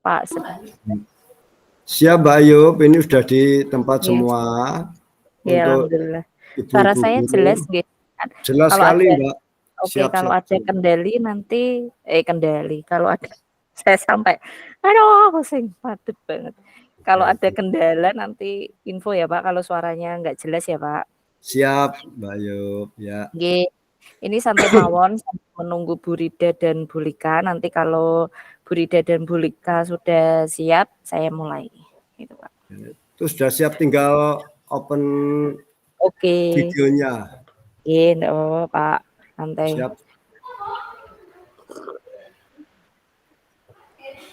Pak. Siap Mbak Ayub, ini sudah di tempat semua Ya, untuk alhamdulillah. Suara ibu-ibu saya guru. jelas nggih? Jelas Kalau sekali ada Mbak. oke, kalau Siap. ada kendali nanti kendali. Kalau ada saya sampai aduh pusing, padet banget. Kalau ada kendala nanti info ya Pak, kalau suaranya nggak jelas ya Pak. Siap Mbak Ayub, ya. Nggih. Ini santai mawon sambil menunggu Bu Rida dan Bu Lika. Nanti kalau Bu Rida dan Bu Lika sudah siap, saya mulai. Gitu Pak. Itu sudah siap, tinggal open videonya. Iya, enggak apa-apa Pak, santai. Siap.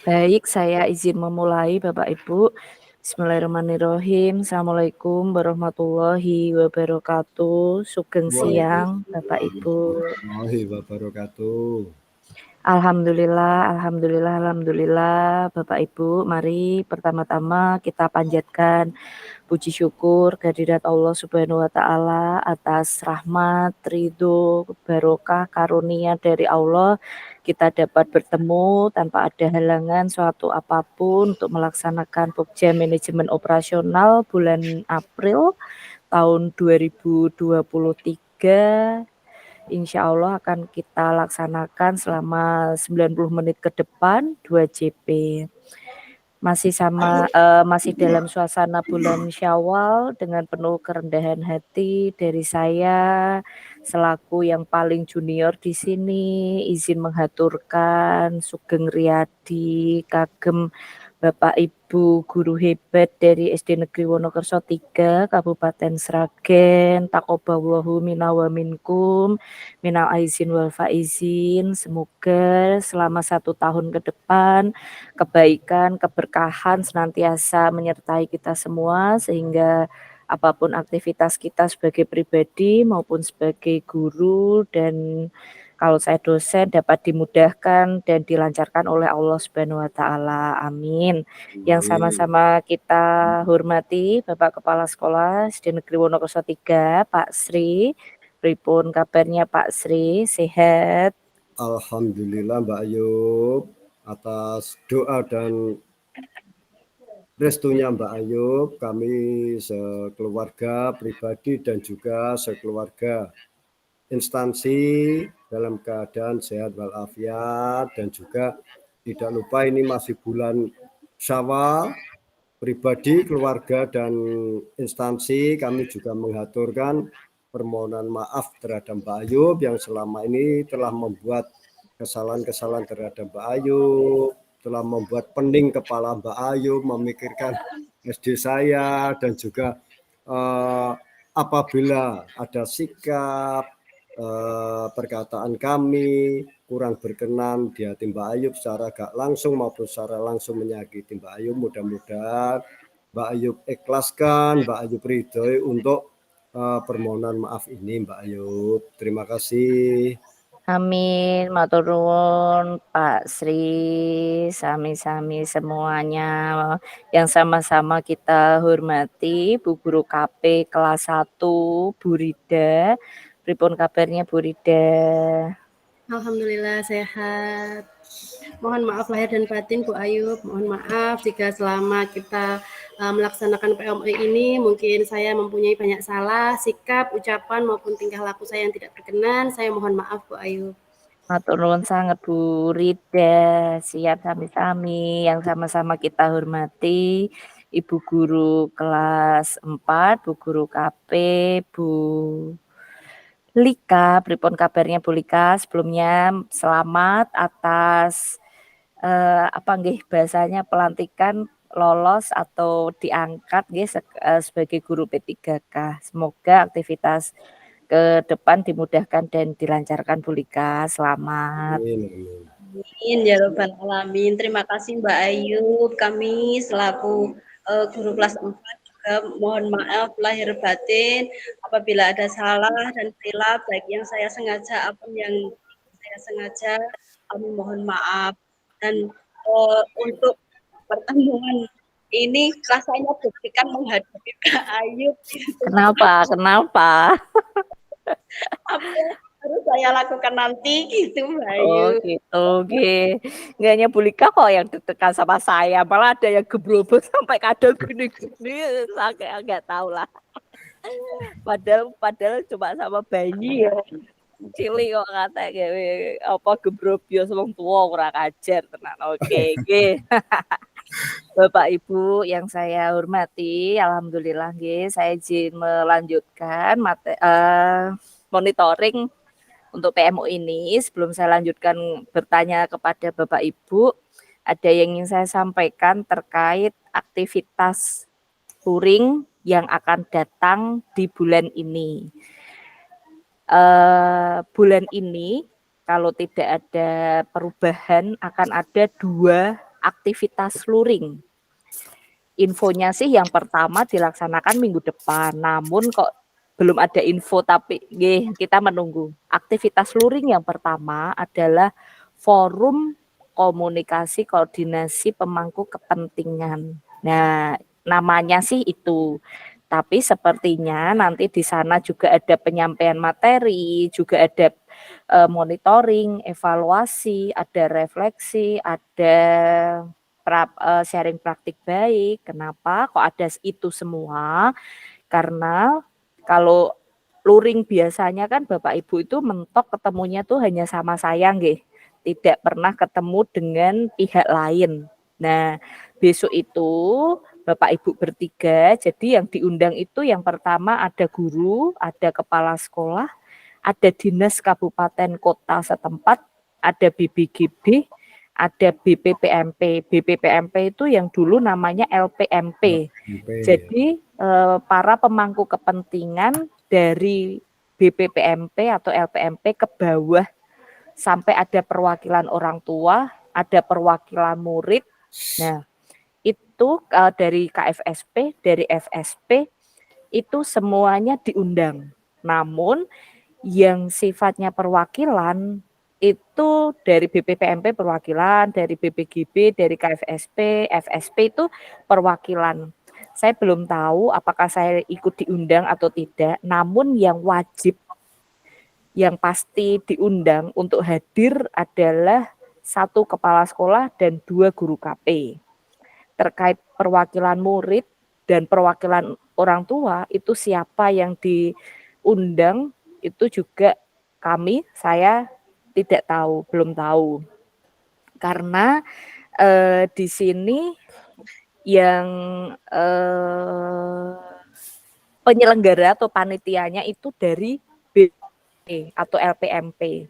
Baik, saya izin memulai Bapak Ibu. Bismillahirrahmanirrahim. Assalamualaikum warahmatullahi wabarakatuh. Sugeng siang Bapak Ibu. Warahmatullahi wabarakatuh. Alhamdulillah Bapak Ibu. Mari pertama-tama kita panjatkan puji syukur kehadirat Allah Subhanahu wa taala atas rahmat, ridho, barokah, karunia dari Allah kita dapat bertemu tanpa ada halangan suatu apapun untuk melaksanakan Pokja Manajemen Operasional bulan April tahun 2023. Insya Allah akan kita laksanakan selama 90 menit ke depan 2 JP. Masih dalam suasana bulan Syawal dengan penuh kerendahan hati dari saya selaku yang paling junior di sini, izin menghaturkan Sugeng Riyadi kagem Bapak Ibu guru hebat dari SD Negeri Wonokerso 3 Kabupaten Sragen, taqabbalallahu minna wa minkum minal aizin wal faizin. Semoga selama 1 tahun ke depan kebaikan, keberkahan senantiasa menyertai kita semua sehingga apapun aktivitas kita sebagai pribadi maupun sebagai guru dan kalau saya dosen dapat dimudahkan dan dilancarkan oleh Allah Subhanahu wa taala. Amin. Yang sama-sama kita hormati Bapak Kepala Sekolah SD Negeri Wonokerso 3, Pak Sri. Pripun kabarnya Pak Sri? Sehat? Alhamdulillah Mbak Ayub, atas doa dan restunya Mbak Ayub, kami sekeluarga pribadi dan juga sekeluarga instansi dalam keadaan sehat walafiat, dan juga tidak lupa ini masih bulan Syawal, pribadi, keluarga, dan instansi kami juga mengaturkan permohonan maaf terhadap Mbak Ayub yang selama ini telah membuat kesalahan-kesalahan terhadap Mbak Ayub, telah membuat pening kepala Mbak Ayub memikirkan SD saya, dan juga apabila ada sikap perkataan kami kurang berkenan di hati Mbak Ayub secara gak langsung maupun secara langsung menyakiti Mbak Ayub, mudah-mudahan Mbak Ayub ikhlaskan, Mbak Ayub ridhoi untuk permohonan maaf ini Mbak Ayub. Terima kasih. Amin, matur nuwun Pak Sri, sami-sami semuanya yang sama-sama kita hormati Bu Guru KP kelas 1 Bu Rida. Pripun kabarnya Bu Rida? Alhamdulillah sehat. Mohon maaf lahir dan batin Bu Ayub, mohon maaf jika selama kita melaksanakan PMI ini mungkin saya mempunyai banyak salah, sikap, ucapan maupun tingkah laku saya yang tidak berkenan. Saya mohon maaf Bu Ayub. Matur nuwun sangat Bu Rida, siap sami-sami yang sama-sama kita hormati Ibu Guru kelas 4, Bu Guru KP, Bu Lika. Pripun kabarnya Bu Lika? Sebelumnya selamat atas bahasanya pelantikan lolos atau diangkat sebagai guru P3K. Semoga aktivitas ke depan dimudahkan dan dilancarkan Bu Lika. Selamat. Amin ya Rabbal Alamin. Terima kasih Mbak Ayub. Kami selaku guru kelas 4 juga mohon maaf lahir batin apabila ada salah dan khilaf baik yang saya sengaja apapun yang saya sengaja, kami mohon maaf. Dan untuk pertemuan ini rasanya deg-degan menghadapi Mbak Ayub. Kenapa? Apa? harus saya lakukan nanti gitu Mbak Oh Ayu. gitu, oke. Nggak hanya Bu Lika kok yang deg-degan sama saya, malah ada yang gebrobol sampai kadang gini-gini, saya nggak tahu lah. Padahal padahal cuma sama bayi ya. Cilik kok kata gawe apa gebrobol wong tua kurang ajar tenan. Oke, oke. Bapak Ibu yang saya hormati, alhamdulillah nggih, saya izin melanjutkan monitoring untuk PMO ini. Sebelum saya lanjutkan bertanya kepada Bapak Ibu, ada yang ingin saya sampaikan terkait aktivitas touring yang akan datang di bulan ini. Bulan ini kalau tidak ada perubahan akan ada 2 aktivitas luring. Infonya sih yang pertama dilaksanakan minggu depan, namun kok belum ada info tapi kita menunggu. Aktivitas luring yang pertama adalah forum komunikasi koordinasi pemangku kepentingan. Nah, namanya sih itu. Tapi sepertinya nanti di sana juga ada penyampaian materi, juga ada monitoring, evaluasi, ada refleksi, ada sharing praktik baik. Kenapa kok ada itu semua? Karena kalau luring biasanya kan Bapak Ibu itu mentok ketemunya tuh hanya sama saya nggih. Tidak pernah ketemu dengan pihak lain. Nah, besok itu Bapak Ibu bertiga, jadi yang diundang itu yang pertama ada guru, ada kepala sekolah, ada dinas kabupaten kota setempat, ada BBGB, ada BPPMP. BPPMP itu yang dulu namanya LPMP. Jadi para pemangku kepentingan dari BPPMP atau LPMP ke bawah sampai ada perwakilan orang tua, ada perwakilan murid. Nah, itu dari KFSP, dari FSP itu semuanya diundang. Namun yang sifatnya perwakilan itu dari BPPMP perwakilan, dari BPGB, dari KFSP, FSP itu perwakilan. Saya belum tahu apakah saya ikut diundang atau tidak, namun yang wajib, yang pasti diundang untuk hadir adalah 1 kepala sekolah dan 2 guru KP. Terkait perwakilan murid dan perwakilan orang tua, itu siapa yang diundang, itu juga saya tidak tahu, belum tahu. Karena di sini yang penyelenggara atau panitianya itu dari BP atau LPMP.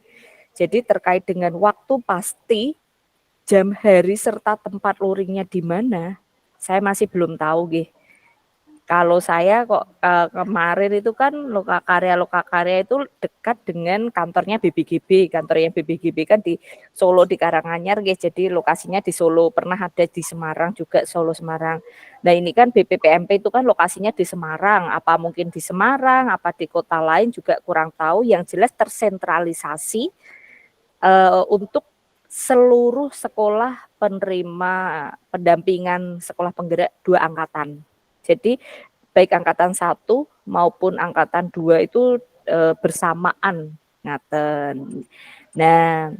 Jadi terkait dengan waktu pasti, jam hari serta tempat luringnya di mana, saya masih belum tahu nggih. Kalau saya kok kemarin itu kan Lokakarya itu dekat dengan kantornya BBGB. Kantornya BBGB kan di Solo di Karanganyar nggih. Jadi lokasinya di Solo, pernah ada di Semarang juga, Solo Semarang. Nah, ini kan BPPMP itu kan lokasinya di Semarang. Apa mungkin di Semarang, apa di kota lain juga kurang tahu. Yang jelas tersentralisasi untuk seluruh sekolah penerima pendampingan sekolah penggerak 2 angkatan. Jadi baik angkatan 1 maupun angkatan 2 itu bersamaan ngaten. Nah,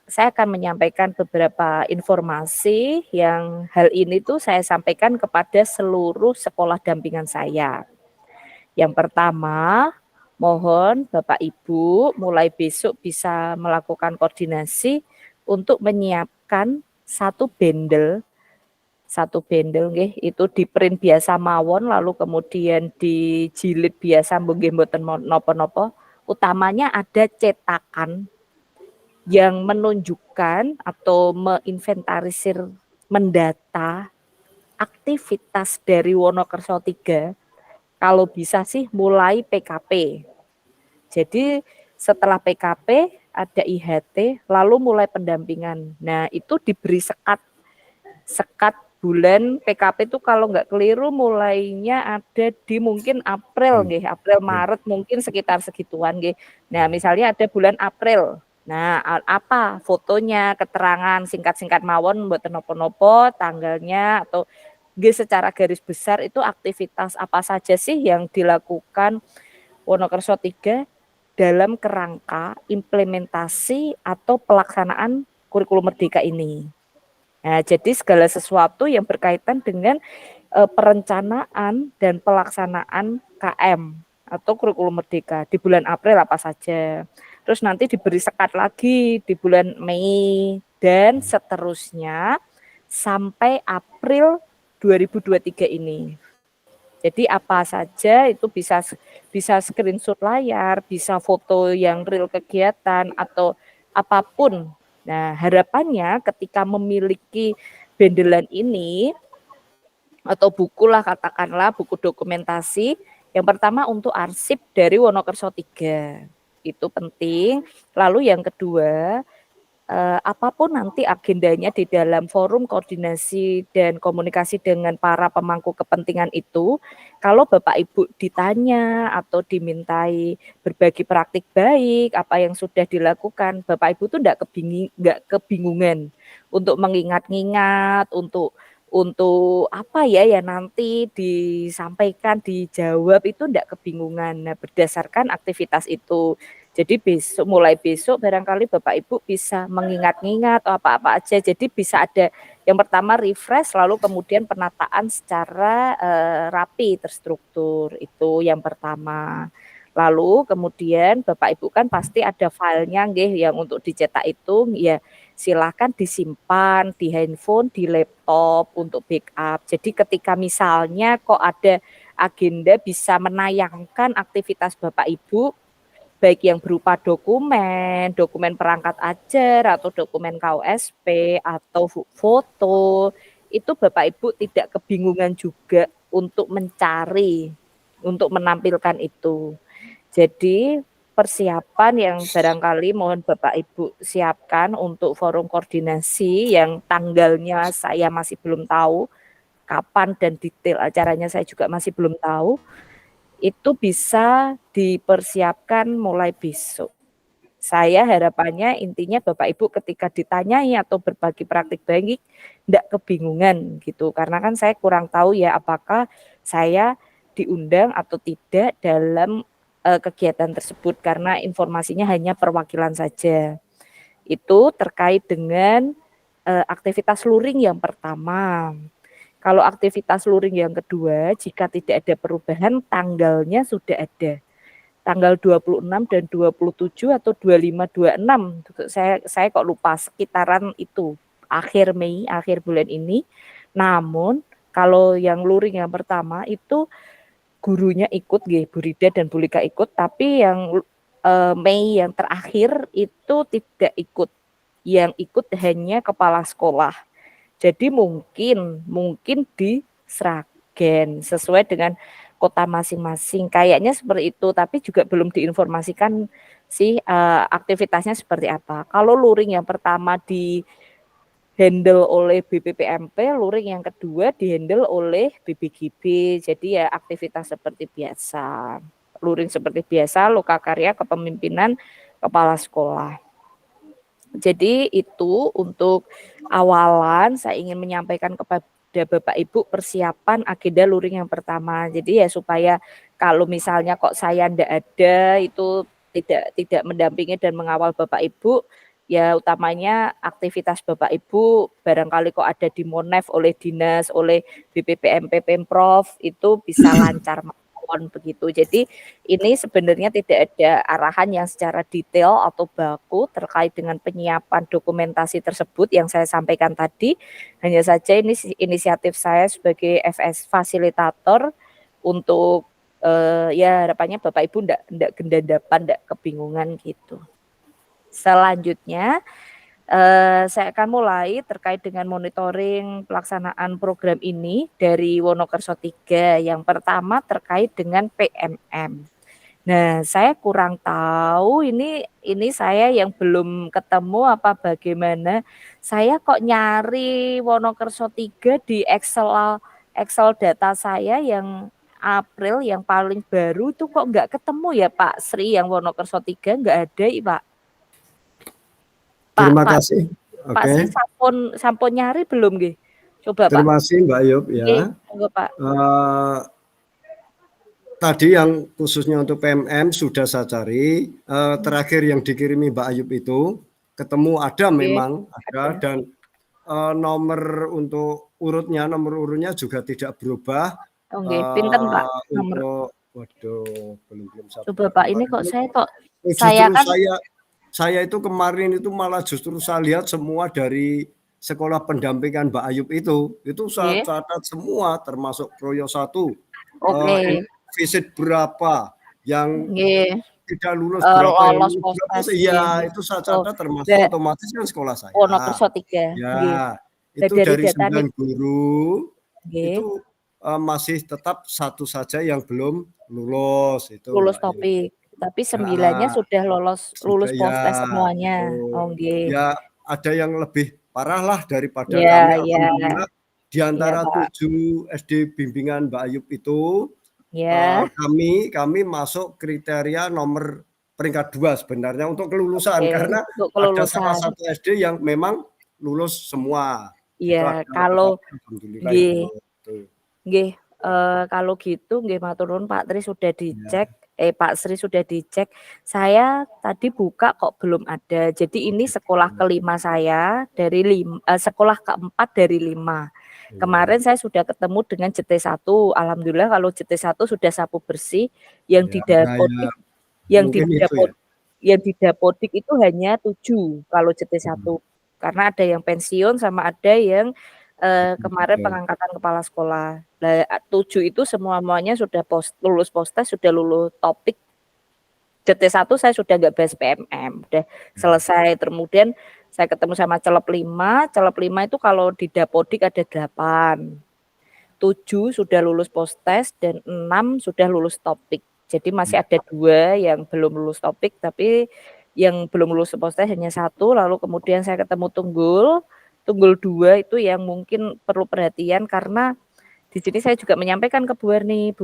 saya akan menyampaikan beberapa informasi yang hal ini tuh saya sampaikan kepada seluruh sekolah dampingan saya. Yang pertama, mohon Bapak Ibu mulai besok bisa melakukan koordinasi untuk menyiapkan 1 bendel nggih, itu di-print biasa mawon lalu kemudian dijilid biasa nggih mboten napa-napa. Utamanya ada cetakan yang menunjukkan atau menginventarisir, mendata aktivitas dari Wonokerso 3, kalau bisa sih mulai PKP. Jadi setelah PKP ada IHT, lalu mulai pendampingan. Nah, itu diberi sekat bulan PKP itu kalau nggak keliru mulainya ada di mungkin April nggih, April Maret mungkin sekitar segituan nggih. Nah, misalnya ada bulan April. Nah, apa fotonya, keterangan singkat-singkat mawon mboten napa-napa, tanggalnya atau nggih secara garis besar itu aktivitas apa saja sih yang dilakukan Wonokerso 3 dalam kerangka implementasi atau pelaksanaan kurikulum merdeka ini. Nah, jadi segala sesuatu yang berkaitan dengan perencanaan dan pelaksanaan KM atau kurikulum merdeka di bulan April apa saja. Terus nanti diberi sekat lagi di bulan Mei dan seterusnya sampai April 2023 ini. Jadi apa saja itu bisa screenshot layar, bisa foto yang real kegiatan atau apapun. Nah, harapannya ketika memiliki bendelan ini atau buku lah katakanlah buku dokumentasi, yang pertama untuk arsip dari Wonokerso 3. Itu penting. Lalu yang kedua, apapun nanti agendanya di dalam forum koordinasi dan komunikasi dengan para pemangku kepentingan itu, kalau Bapak Ibu ditanya atau dimintai berbagi praktik baik, apa yang sudah dilakukan, Bapak Ibu tuh nggak kebingungan untuk mengingat-ingat, untuk apa ya nanti disampaikan, dijawab itu nggak kebingungan. Nah, berdasarkan aktivitas itu. Jadi mulai besok barangkali Bapak Ibu bisa mengingat-ingat atau apa-apa aja. Jadi bisa ada yang pertama refresh, lalu kemudian penataan secara rapi, terstruktur. Itu yang pertama. Lalu kemudian Bapak Ibu kan pasti ada filenya nggih yang untuk dicetak itu ya silakan disimpan di handphone, di laptop untuk backup. Jadi ketika misalnya kok ada agenda bisa menayangkan aktivitas Bapak Ibu baik yang berupa dokumen perangkat ajar atau dokumen KOSP atau foto, itu Bapak Ibu tidak kebingungan juga untuk mencari, untuk menampilkan itu. Jadi persiapan yang barangkali mohon Bapak Ibu siapkan untuk forum koordinasi yang tanggalnya saya masih belum tahu, kapan dan detail acaranya saya juga masih belum tahu. Itu bisa dipersiapkan mulai besok. Saya harapannya intinya Bapak Ibu ketika ditanyai atau berbagi praktik baik enggak kebingungan gitu. Karena kan saya kurang tahu ya apakah saya diundang atau tidak dalam kegiatan tersebut karena informasinya hanya perwakilan saja. Itu terkait dengan aktivitas luring yang pertama. Kalau aktivitas luring yang kedua, jika tidak ada perubahan, tanggalnya sudah ada. Tanggal 26 dan 27 atau 25, 26. Saya kok lupa, sekitaran itu. Akhir Mei, akhir bulan ini. Namun, kalau yang luring yang pertama itu gurunya ikut, Bu Rida dan Bu Lika ikut, tapi yang Mei yang terakhir itu tidak ikut. Yang ikut hanya kepala sekolah. Jadi mungkin di Sragen sesuai dengan kota masing-masing. Kayaknya seperti itu, tapi juga belum diinformasikan sih aktivitasnya seperti apa. Kalau luring yang pertama di handle oleh BPPMP, luring yang kedua dihandle oleh BBGB. Jadi ya aktivitas seperti biasa. Luring seperti biasa, lokakarya kepemimpinan kepala sekolah. Jadi itu untuk awalan saya ingin menyampaikan kepada Bapak Ibu persiapan agenda luring yang pertama. Jadi ya supaya kalau misalnya kok saya ndak ada itu tidak mendampingi dan mengawal Bapak Ibu, ya utamanya aktivitas Bapak Ibu barangkali kok ada di Monef oleh dinas, oleh BPPMP Pemprov itu bisa lancar begitu. Jadi ini sebenarnya tidak ada arahan yang secara detail atau baku terkait dengan penyiapan dokumentasi tersebut yang saya sampaikan tadi. Hanya saja ini inisiatif saya sebagai FS fasilitator untuk ya harapannya Bapak Ibu ndak gendadapan, ndak kebingungan gitu. Selanjutnya saya akan mulai terkait dengan monitoring pelaksanaan program ini dari Wonokerso 3. Yang pertama terkait dengan PMM. Nah, saya kurang tahu ini saya yang belum ketemu apa bagaimana. Saya kok nyari Wonokerso 3 di Excel data saya yang April yang paling baru itu kok nggak ketemu ya Pak Sri, yang Wonokerso 3 nggak ada Pak. Terima kasih. Pak Sri sampun nyari belum nggih? Coba Pak. Terima kasih Mbak Yub ya. Monggo Pak. tadi yang khususnya untuk PMM sudah saya cari. Terakhir yang dikirimi Mbak Ayub itu ketemu ada, memang ada, dan nomor urutnya juga tidak berubah. Oh nggih, pinten Pak nomor? Untuk waduh, belum saya Coba Pak, ini kok justru kan saya itu kemarin itu malah justru saya lihat semua dari sekolah pendampingan Mbak Ayub itu saya nggih. catat semua, termasuk Proyo 1. Oke. Visit berapa, yang Nggih. tidak lulus berapa, yang Lolos lulus berapa. postas Iya, nggih. itu saya Oh, catat, termasuk otomatis kan sekolah saya. Wonokerso 3, nggih. Ya, Nah, itu dari dari data 9 guru nggih, itu masih tetap 1 saja yang belum lulus itu, lulus Mbak Ayu. topik, tapi 9-nya Heeh, sudah sudah lulus ya, postas semuanya. betul. Oh nggih. Ya, ada yang lebih parah lah daripada kami, Iya iya. alhamdulillah di Iya, antara Pak. 7 SD bimbingan Mbak Ayub itu, Ya, kami masuk kriteria nomor peringkat 2 sebenarnya untuk kelulusan, oke. karena Untuk ada salah kelulusan. satu SD yang memang lulus semua. Itu Iya, ada kalau beberapa, alhamdulillah yang nggih. lulus itu. Nggih, kalau gitu nggih matur nuwun Pak Tri sudah dicek, Ya. Pak Sri sudah dicek. Saya tadi buka kok belum ada. Jadi ini sekolah kelima saya dari sekolah keempat dari 5. Kemarin saya sudah ketemu dengan JT1, alhamdulillah kalau JT1 sudah sapu bersih, yang Ya, di nah ya, Dapodik yang di mungkin itu ya. Dapodik itu hanya 7 kalau JT1. Karena ada yang pensiun sama ada yang kemarin Betul. pengangkatan kepala sekolah. Lah 7 itu semuanya sudah lulus postas, sudah lulus topik. JT1 saya sudah nggak bahas PMM, udah selesai. Kemudian saya ketemu sama Celep 5 itu kalau di Dapodik ada 8. 7 sudah lulus postes dan 6 sudah lulus topik. Jadi masih ada 2 yang belum lulus topik, tapi yang belum lulus postes hanya 1. Lalu kemudian saya ketemu Tunggul 2 itu yang mungkin perlu perhatian karena di sini saya juga menyampaikan ke Bu Warni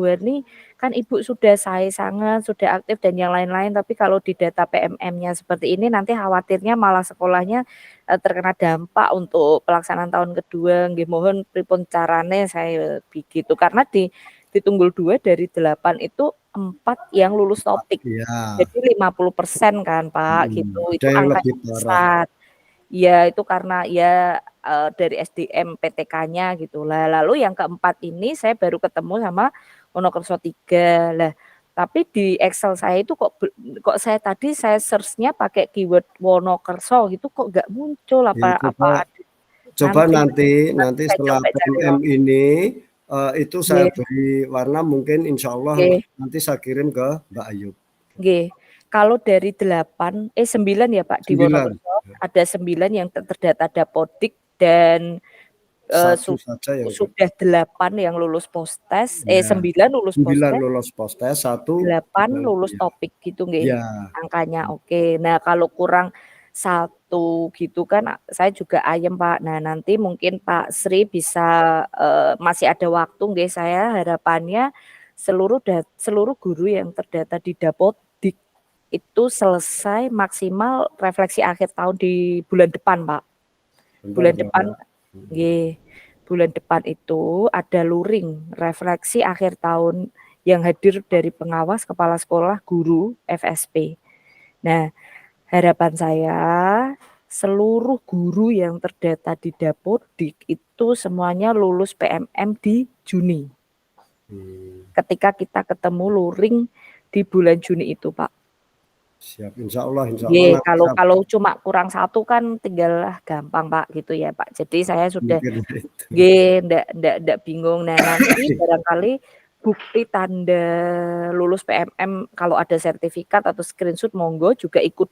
kan Ibu sudah sangat, sudah aktif dan yang lain-lain, tapi kalau di data PMM-nya seperti ini nanti khawatirnya malah sekolahnya terkena dampak untuk pelaksanaan tahun kedua. Nggih mohon pripun carane saya begitu. Karena di Tunggul 2 dari 8 itu 4 yang lulus topik. Ya. Jadi 50% kan Pak gitu. Ada Itu yang angkanya lebih parah. besar. Ya itu karena ya dari SDM PTK-nya gitu lah. Lalu yang keempat ini saya baru ketemu sama Wonokerso 3. Lah, tapi di Excel saya itu kok saya tadi saya search-nya pakai keyword Wonokerso gitu kok nggak muncul Ya, apa coba nanti nanti saya setelah coba cari PMM lagi. ini itu saya Nggih, beri warna, mungkin insya Allah nggih, nanti saya kirim ke Mbak Ayub. nggih. Kalau dari 9 ya Pak di 9. Wonokerso, ada 9 yang terdata Dapodik dan Satu saja yang sudah 8 yang lulus postes, ya. 9 lulus 9 postes, lulus postes, 1 8 dan lulus ya. topik gitu nggih Ya. angkanya, oke. Nah kalau kurang 1 gitu kan saya juga ayem Pak. Nah nanti mungkin Pak Sri bisa, masih ada waktu nggih, saya harapannya seluruh guru yang terdata di Dapodik itu selesai maksimal refleksi akhir tahun di bulan depan Pak. Bentar, Bulan depan nggih, bulan depan itu ada luring refleksi akhir tahun yang hadir dari pengawas, kepala sekolah, guru, FSP. Nah, harapan saya seluruh guru yang terdata di Dapodik itu semuanya lulus PMM di Juni. Ketika kita ketemu luring di bulan Juni itu, Pak. Siap, insya Allah Nggih, nanti saya kalau cuma kurang 1 kan tinggal gampang, Pak, gitu ya, Pak. Jadi saya sudah mikir itu. nggih, ndak bingung. Nah, nanti barangkali bukti tanda lulus PMM kalau ada sertifikat atau screenshot monggo juga ikut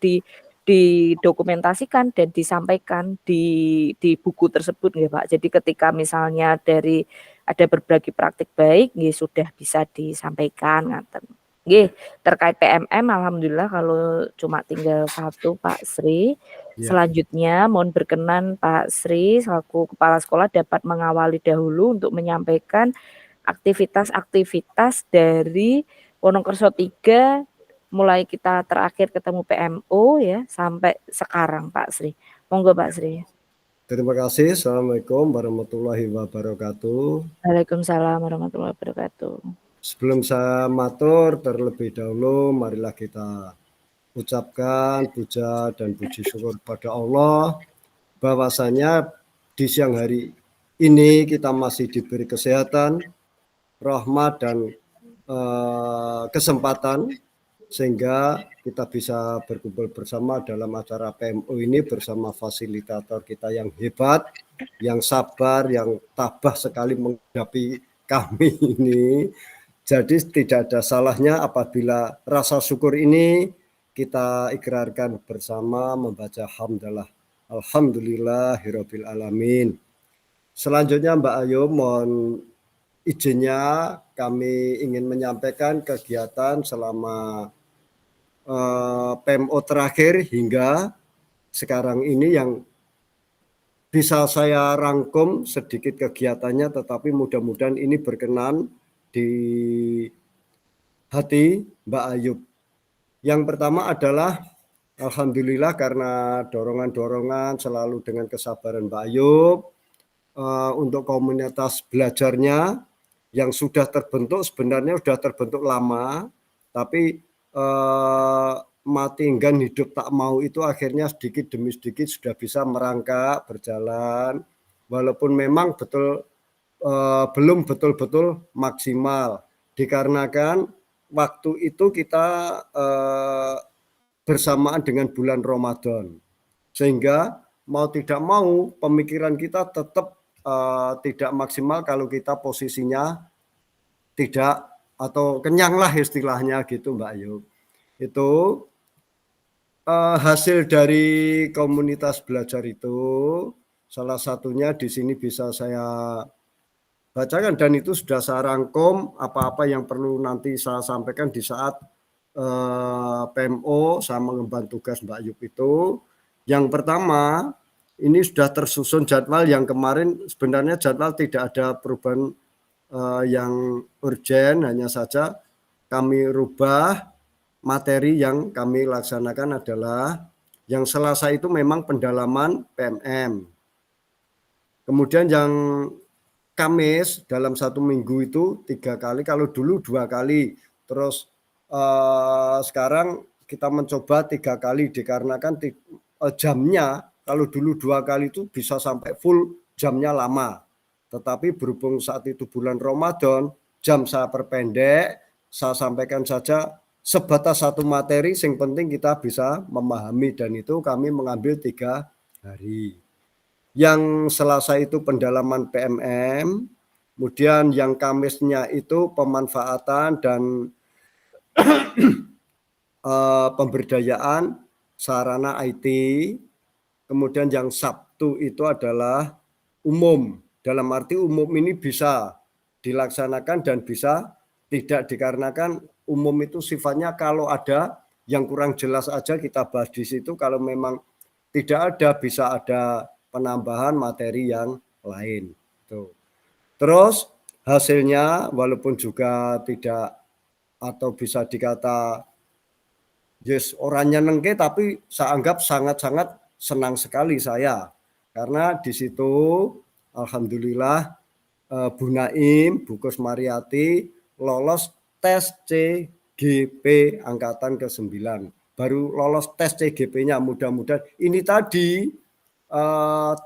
didokumentasikan dan disampaikan di buku tersebut nggih, Pak. Jadi ketika misalnya ada berbagi praktik baik nggih sudah bisa disampaikan ngaten. Nggih, terkait PMM alhamdulillah kalau cuma tinggal 1 Pak Sri. Ya. Selanjutnya mohon berkenan Pak Sri selaku kepala sekolah dapat mengawali dahulu untuk menyampaikan aktivitas-aktivitas dari Wonokerso 3 mulai kita terakhir ketemu PMO ya sampai sekarang Pak Sri. Monggo Pak Sri. Terima kasih. Assalamualaikum warahmatullahi wabarakatuh. Waalaikumsalam warahmatullahi wabarakatuh. Sebelum saya matur, terlebih dahulu marilah kita ucapkan puja dan puji syukur pada Allah bahwasanya di siang hari ini kita masih diberi kesehatan, rahmat dan kesempatan sehingga kita bisa berkumpul bersama dalam acara PMO ini bersama fasilitator kita yang hebat, yang sabar, yang tabah sekali menghadapi kami ini. Jadi tidak ada salahnya apabila rasa syukur ini kita ikrarkan bersama membaca hamdalah. Alhamdulillahirabbil alamin. Selanjutnya Mbak Ayu mohon izinnya kami ingin menyampaikan kegiatan selama PMO terakhir hingga sekarang ini yang bisa saya rangkum sedikit kegiatannya, tetapi mudah-mudahan ini berkenan di hati Mbak Ayub. Yang pertama adalah alhamdulillah karena dorongan-dorongan selalu dengan kesabaran Mbak Ayub untuk komunitas belajarnya yang sudah terbentuk, sebenarnya sudah terbentuk lama, tapi mati enggan hidup tak mau itu akhirnya sedikit demi sedikit sudah bisa merangkak berjalan, walaupun memang belum betul-betul maksimal dikarenakan waktu itu kita bersamaan dengan bulan Ramadan, sehingga mau tidak mau pemikiran kita tetap tidak maksimal kalau kita posisinya tidak atau kenyang lah istilahnya gitu Mbak Ayu. Itu hasil dari komunitas belajar itu salah satunya di sini bisa saya bacakan dan itu sudah saya rangkum apa-apa yang perlu nanti saya sampaikan di saat PMO saya mengemban tugas Mbak Ayub itu. Yang pertama, ini sudah tersusun jadwal yang kemarin sebenarnya jadwal tidak ada perubahan yang urgen, hanya saja kami rubah materi yang kami laksanakan adalah yang Selasa itu memang pendalaman PMM. Kemudian yang Kamis dalam 1 minggu itu 3 kali, kalau dulu 2 kali. Terus sekarang kita mencoba 3 kali dikarenakan jamnya kalau dulu 2 kali itu bisa sampai full jamnya lama. Tetapi berhubung saat itu bulan Ramadan, jam saya perpendek, saya sampaikan saja sebatas 1 materi, yang penting kita bisa memahami dan itu kami mengambil 3 hari. Yang Selasa itu pendalaman PMM, kemudian yang Kamisnya itu pemanfaatan dan pemberdayaan sarana IT, kemudian yang Sabtu itu adalah umum, dalam arti umum ini bisa dilaksanakan dan bisa tidak dikarenakan umum itu sifatnya kalau ada yang kurang jelas aja kita bahas di situ, kalau memang tidak ada bisa ada penambahan materi yang lain. Tuh. Terus hasilnya walaupun juga tidak atau bisa dikata yes orangnya nengke, tapi saya anggap sangat-sangat senang sekali saya karena di situ alhamdulillah Bu Naim, Bu Kusmariati lolos tes CGP angkatan ke-9. Baru lolos tes CGP-nya, mudah-mudahan ini tadi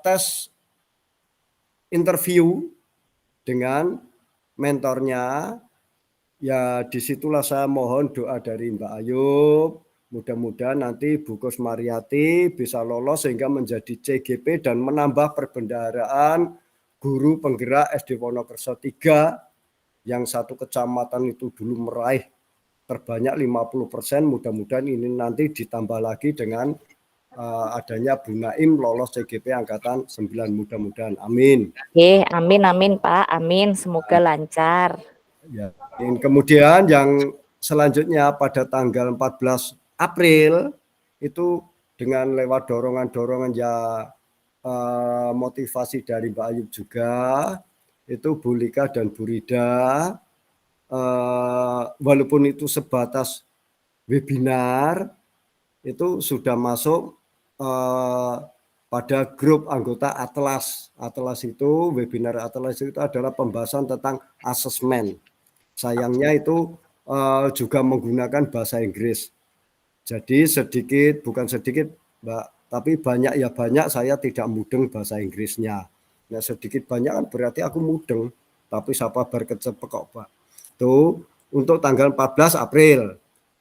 tes interview dengan mentornya, ya disitulah saya mohon doa dari Mbak Ayub, mudah-mudahan nanti Bu Kusmariati bisa lolos sehingga menjadi CGP dan menambah perbendaharaan guru penggerak SD Wonokerso 3 yang satu kecamatan itu dulu meraih terbanyak 50%, mudah-mudahan ini nanti ditambah lagi dengan adanya Bu Naim lolos CGP angkatan 9, mudah-mudahan. Amin. Oke, amin Pak, amin, semoga lancar. Ya. Kemudian yang selanjutnya pada tanggal 14 April itu dengan lewat dorongan-dorongan ya motivasi dari Mbak Ayub juga, itu Bu Lika dan Bu Rida, walaupun itu sebatas webinar, itu sudah masuk pada grup anggota Atlas. Atlas itu, webinar Atlas itu adalah pembahasan tentang asesmen. sayangnya itu juga menggunakan bahasa Inggris. Jadi sedikit, bukan sedikit Mbak, tapi banyak ya banyak saya tidak mudeng bahasa Inggrisnya. Nah sedikit banyak kan berarti aku mudeng, tapi siapa berkecepek kok Pak. Tuh untuk tanggal 14 April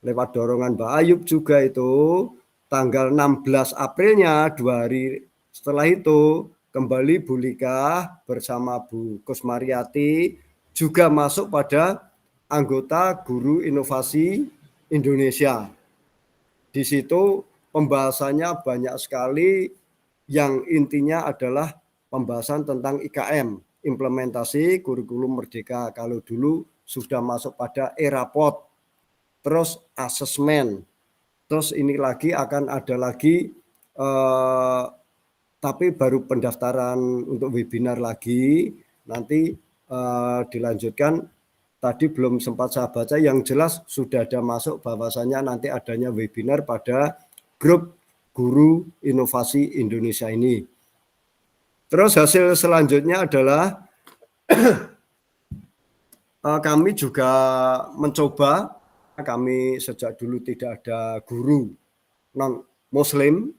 lewat dorongan Mbak Ayub juga itu tanggal 16 Aprilnya 2 hari setelah itu kembali Bu Lika bersama Bu Kusmariati juga masuk pada anggota Guru Inovasi Indonesia. Di situ pembahasannya banyak sekali yang intinya adalah pembahasan tentang IKM, implementasi kurikulum merdeka. Kalau dulu sudah masuk pada era POT, terus asesmen, terus ini lagi akan ada lagi tapi baru pendaftaran untuk webinar lagi, nanti dilanjutkan. Tadi belum sempat saya baca, yang jelas sudah ada masuk bahwasanya nanti adanya webinar pada grup Guru Inovasi Indonesia ini. Terus hasil selanjutnya adalah kami juga mencoba, kami sejak dulu tidak ada guru non-Muslim,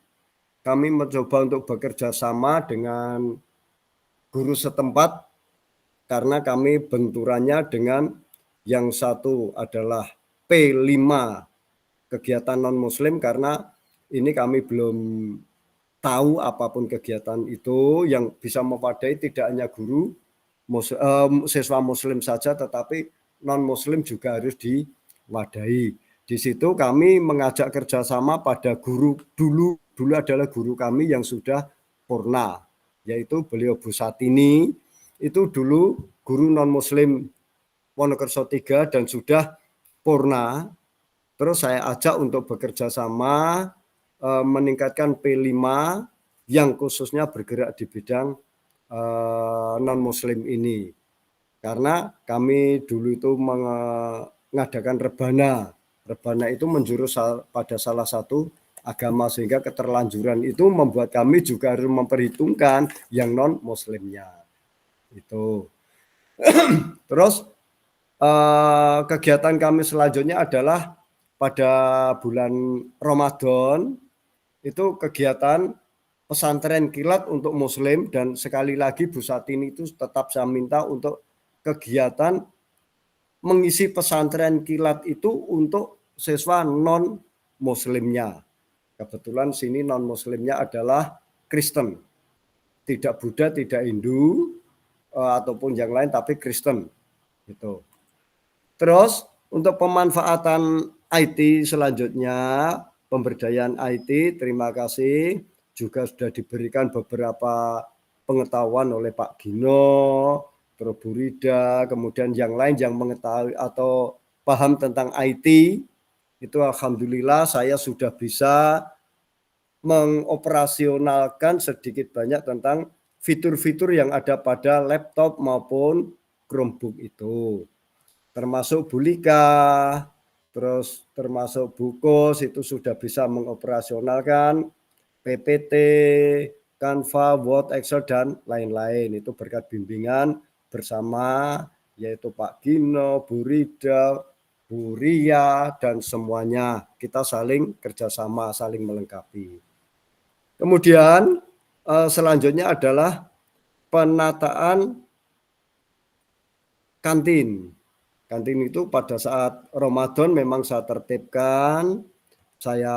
kami mencoba untuk bekerja sama dengan guru setempat karena kami benturannya dengan yang satu adalah P5 kegiatan non-Muslim, karena ini kami belum tahu apapun kegiatan itu yang bisa mewadai tidak hanya guru siswa Muslim saja, tetapi non-Muslim juga harus diwadahi. Di situ kami mengajak kerjasama pada guru dulu adalah guru kami yang sudah purna, yaitu beliau Bu Satini. Itu dulu guru non-Muslim Wonokerso 3 dan sudah purna. Terus saya ajak untuk bekerja sama meningkatkan P5 yang khususnya bergerak di bidang non-Muslim ini. Karena kami dulu itu mengadakan rebana. Rebana itu menjurus pada salah satu agama, sehingga keterlanjuran itu membuat kami juga harus memperhitungkan yang non-Muslimnya. Itu. Terus kegiatan kami selanjutnya adalah pada bulan Ramadan itu kegiatan pesantren kilat untuk Muslim, dan sekali lagi Bu Satini itu tetap saya minta untuk kegiatan mengisi pesantren kilat itu untuk siswa non-Muslimnya. Kebetulan sini non-Muslimnya adalah Kristen, tidak Buddha, tidak Hindu ataupun yang lain, tapi Kristen gitu. Terus untuk pemanfaatan IT selanjutnya, pemberdayaan IT, terima kasih juga sudah diberikan beberapa pengetahuan oleh Pak Gino, terus Bu Rida, kemudian yang lain yang mengetahui atau paham tentang IT. Itu alhamdulillah saya sudah bisa mengoperasionalkan sedikit banyak tentang fitur-fitur yang ada pada laptop maupun Chromebook itu. Termasuk Bu Lika, terus termasuk Bu Kos itu sudah bisa mengoperasionalkan PPT, Canva, Word, Excel, dan lain-lain. Itu berkat bimbingan bersama yaitu Pak Gino, Bu Rida, Bu Ria, dan semuanya. Kita saling kerjasama, saling melengkapi. Kemudian selanjutnya adalah penataan kantin. Kantin itu pada saat Ramadan memang saya tertibkan, saya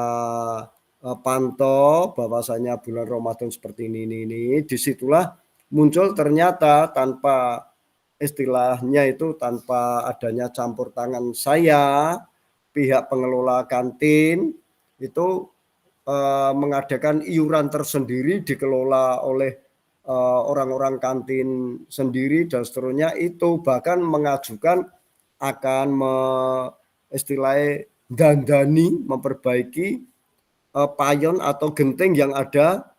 pantau bahwasanya bulan Ramadan seperti ini. Disitulah muncul ternyata tanpa istilahnya itu, tanpa adanya campur tangan saya, pihak pengelola kantin itu mengadakan iuran tersendiri dikelola oleh orang-orang kantin sendiri dan seterusnya, itu bahkan mengajukan akan istilahnya dandani, memperbaiki payon atau genting yang ada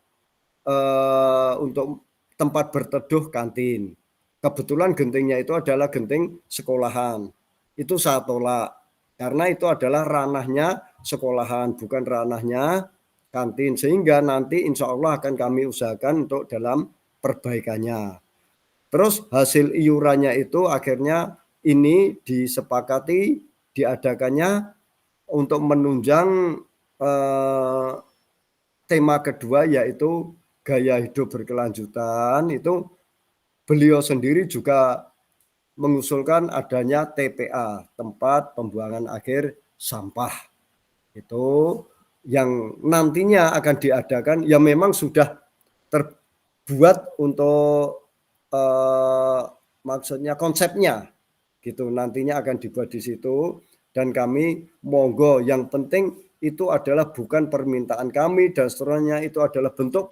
untuk tempat berteduh kantin. Kebetulan gentingnya itu adalah genting sekolahan. Itu saya tolak karena itu adalah ranahnya sekolahan, bukan ranahnya kantin, sehingga nanti insya Allah akan kami usahakan untuk dalam perbaikannya. Terus hasil iurannya itu akhirnya ini disepakati diadakannya untuk menunjang tema kedua, yaitu gaya hidup berkelanjutan. Itu beliau sendiri juga mengusulkan adanya TPA, tempat pembuangan akhir sampah. Itu yang nantinya akan diadakan, ya memang sudah terbuat untuk maksudnya konsepnya gitu, nantinya akan dibuat di situ. Dan kami monggo, yang penting itu adalah bukan permintaan kami dan seterusnya, itu adalah bentuk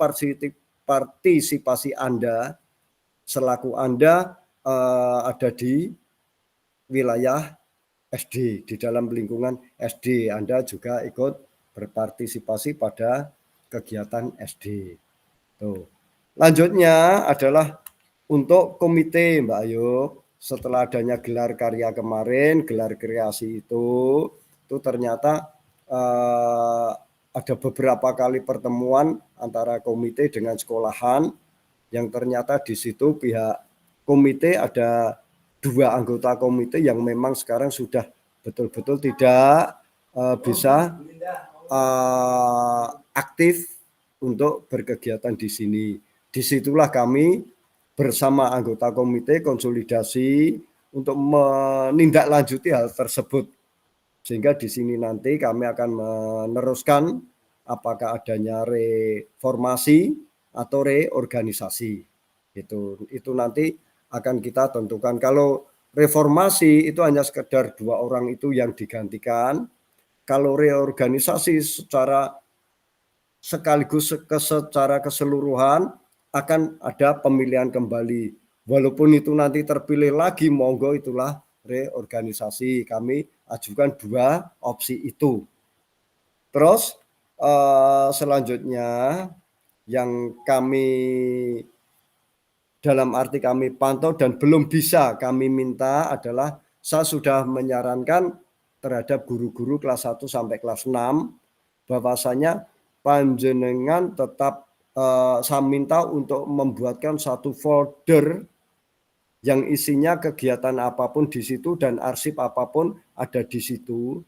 partisipasi Anda selaku Anda ada di wilayah SD, di dalam lingkungan SD, Anda juga ikut berpartisipasi pada kegiatan SD. Tuh. Lanjutnya adalah untuk komite, Mbak Ayu. Setelah adanya gelar karya kemarin, gelar kreasi itu ternyata ada beberapa kali pertemuan antara komite dengan sekolahan, yang ternyata di situ pihak komite ada 2 anggota komite yang memang sekarang sudah betul-betul tidak bisa aktif untuk berkegiatan di sini. Disitulah kami bersama anggota komite konsolidasi untuk menindaklanjuti hal tersebut, sehingga di sini nanti kami akan meneruskan apakah adanya reformasi atau reorganisasi. Itu nanti akan kita tentukan. Kalau reformasi itu hanya sekedar 2 orang itu yang digantikan. Kalau reorganisasi secara sekaligus secara keseluruhan akan ada pemilihan kembali. Walaupun itu nanti terpilih lagi, monggo, itulah reorganisasi. Kami ajukan 2 opsi itu. Terus selanjutnya yang kami dalam arti kami pantau dan belum bisa kami minta adalah, saya sudah menyarankan terhadap guru-guru kelas 1 sampai kelas 6 bahwasanya panjenengan tetap saya minta untuk membuatkan satu folder yang isinya kegiatan apapun di situ dan arsip apapun ada di situ.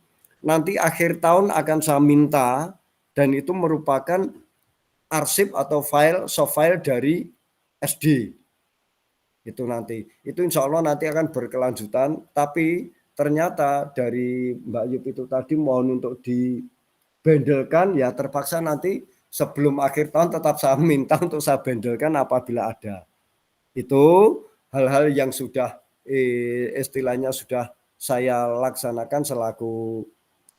Nanti akhir tahun akan saya minta, dan itu merupakan arsip atau soft file dari SD. Itu nanti, itu insya Allah nanti akan berkelanjutan. Tapi ternyata dari Mbak Yup itu tadi mohon untuk dibendelkan, ya terpaksa nanti sebelum akhir tahun tetap saya minta untuk saya bendelkan apabila ada. Itu hal-hal yang sudah istilahnya sudah saya laksanakan selaku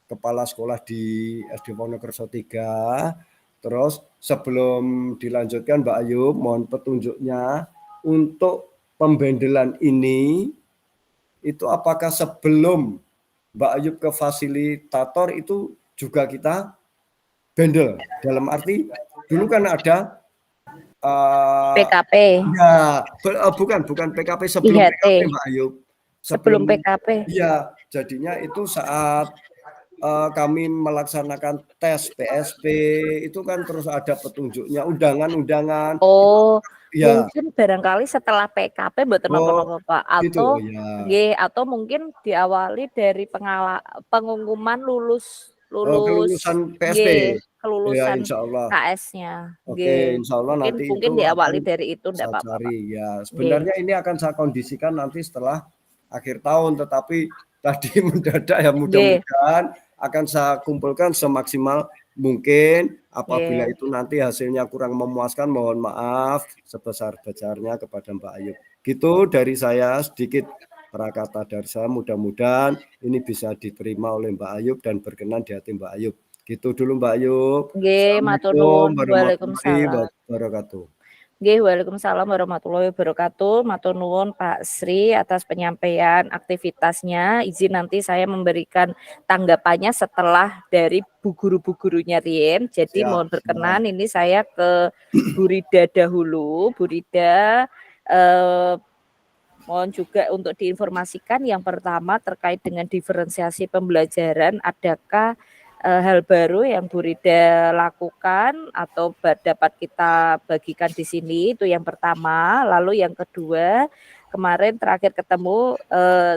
kepala sekolah di SD Wonokerso 3. Terus sebelum dilanjutkan Mbak Ayub, mohon petunjuknya untuk pembendelan ini, itu apakah sebelum Mbak Ayub ke fasilitator itu juga kita bendel? Dalam arti dulu kan ada PKP. ya, bukan PKP, sebelum IHT. PKP Mbak Ayub. Sebelum PKP. Iya, jadinya itu saat kami melaksanakan tes PSP itu kan terus ada petunjuknya, undangan-undangan. Oh, ya. Mungkin barangkali setelah PKP mboten napa-napa Pak, atau nggih, atau mungkin diawali dari pengumuman kelulusan PSP. kelulusan Ya, insya Allah. KS-nya. Oke, insya Allah nanti mungkin itu diawali akan dari itu enggak apa-apa. Ya, sebenarnya ini akan saya kondisikan nanti setelah akhir tahun, tetapi tadi mendadak, ya mudah-mudahan akan saya kumpulkan semaksimal mungkin. Apabila itu nanti hasilnya kurang memuaskan, mohon maaf sebesar-besarnya kepada Mbak Ayub. Gitu dari saya, sedikit prakata dari saya, mudah-mudahan ini bisa diterima oleh Mbak Ayub dan berkenan di hati Mbak Ayub. Gitu dulu Mbak Ayub. Assalamualaikum warahmatullahi wabarakatuh. Waalaikumsalam warahmatullahi wabarakatuh. Matur nuwun Pak Sri atas penyampaian aktivitasnya. Izin nanti saya memberikan tanggapannya setelah dari bu guru-gurunya Rien. Jadi mohon berkenan, ini saya ke Bu Rida dahulu. Bu Rida, mohon juga untuk diinformasikan yang pertama terkait dengan diferensiasi pembelajaran, adakah hal baru yang Bu Rida lakukan atau dapat kita bagikan di sini, itu yang pertama. Lalu yang kedua, kemarin terakhir ketemu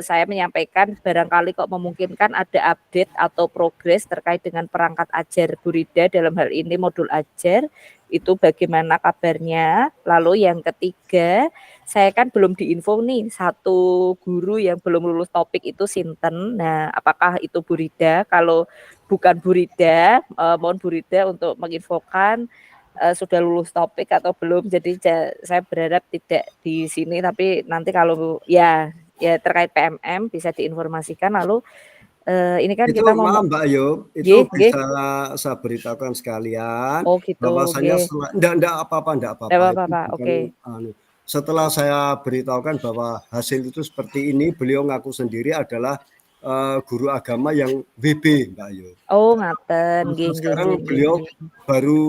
saya menyampaikan barangkali kok memungkinkan ada update atau progres terkait dengan perangkat ajar Bu Rida, dalam hal ini modul ajar, itu bagaimana kabarnya. Lalu yang ketiga, saya kan belum diinfo nih, satu guru yang belum lulus topik itu sinten. Nah, apakah itu Bu Rida? Kalau bukan Bu Rida, mohon Bu Rida untuk menginfokan sudah lulus topik atau belum. Jadi saya berharap tidak di sini, tapi nanti kalau ya terkait PMM bisa diinformasikan. Lalu ini kan Itu kita mau maaf Mbak Ayub, itu nggih, nggih. bisa saya beritahukan sekalian Oh gitu, bahwasanya nggih. setelah enggak Enggak apa-apa itu apa-apa, bukan oke. setelah saya beritahukan bahwa hasil itu seperti ini, beliau ngaku sendiri adalah guru agama yang WB Mbak Ayub. Oh ngaten, nggih, Dan nggih, sekarang nggih, nggih, beliau nggih. baru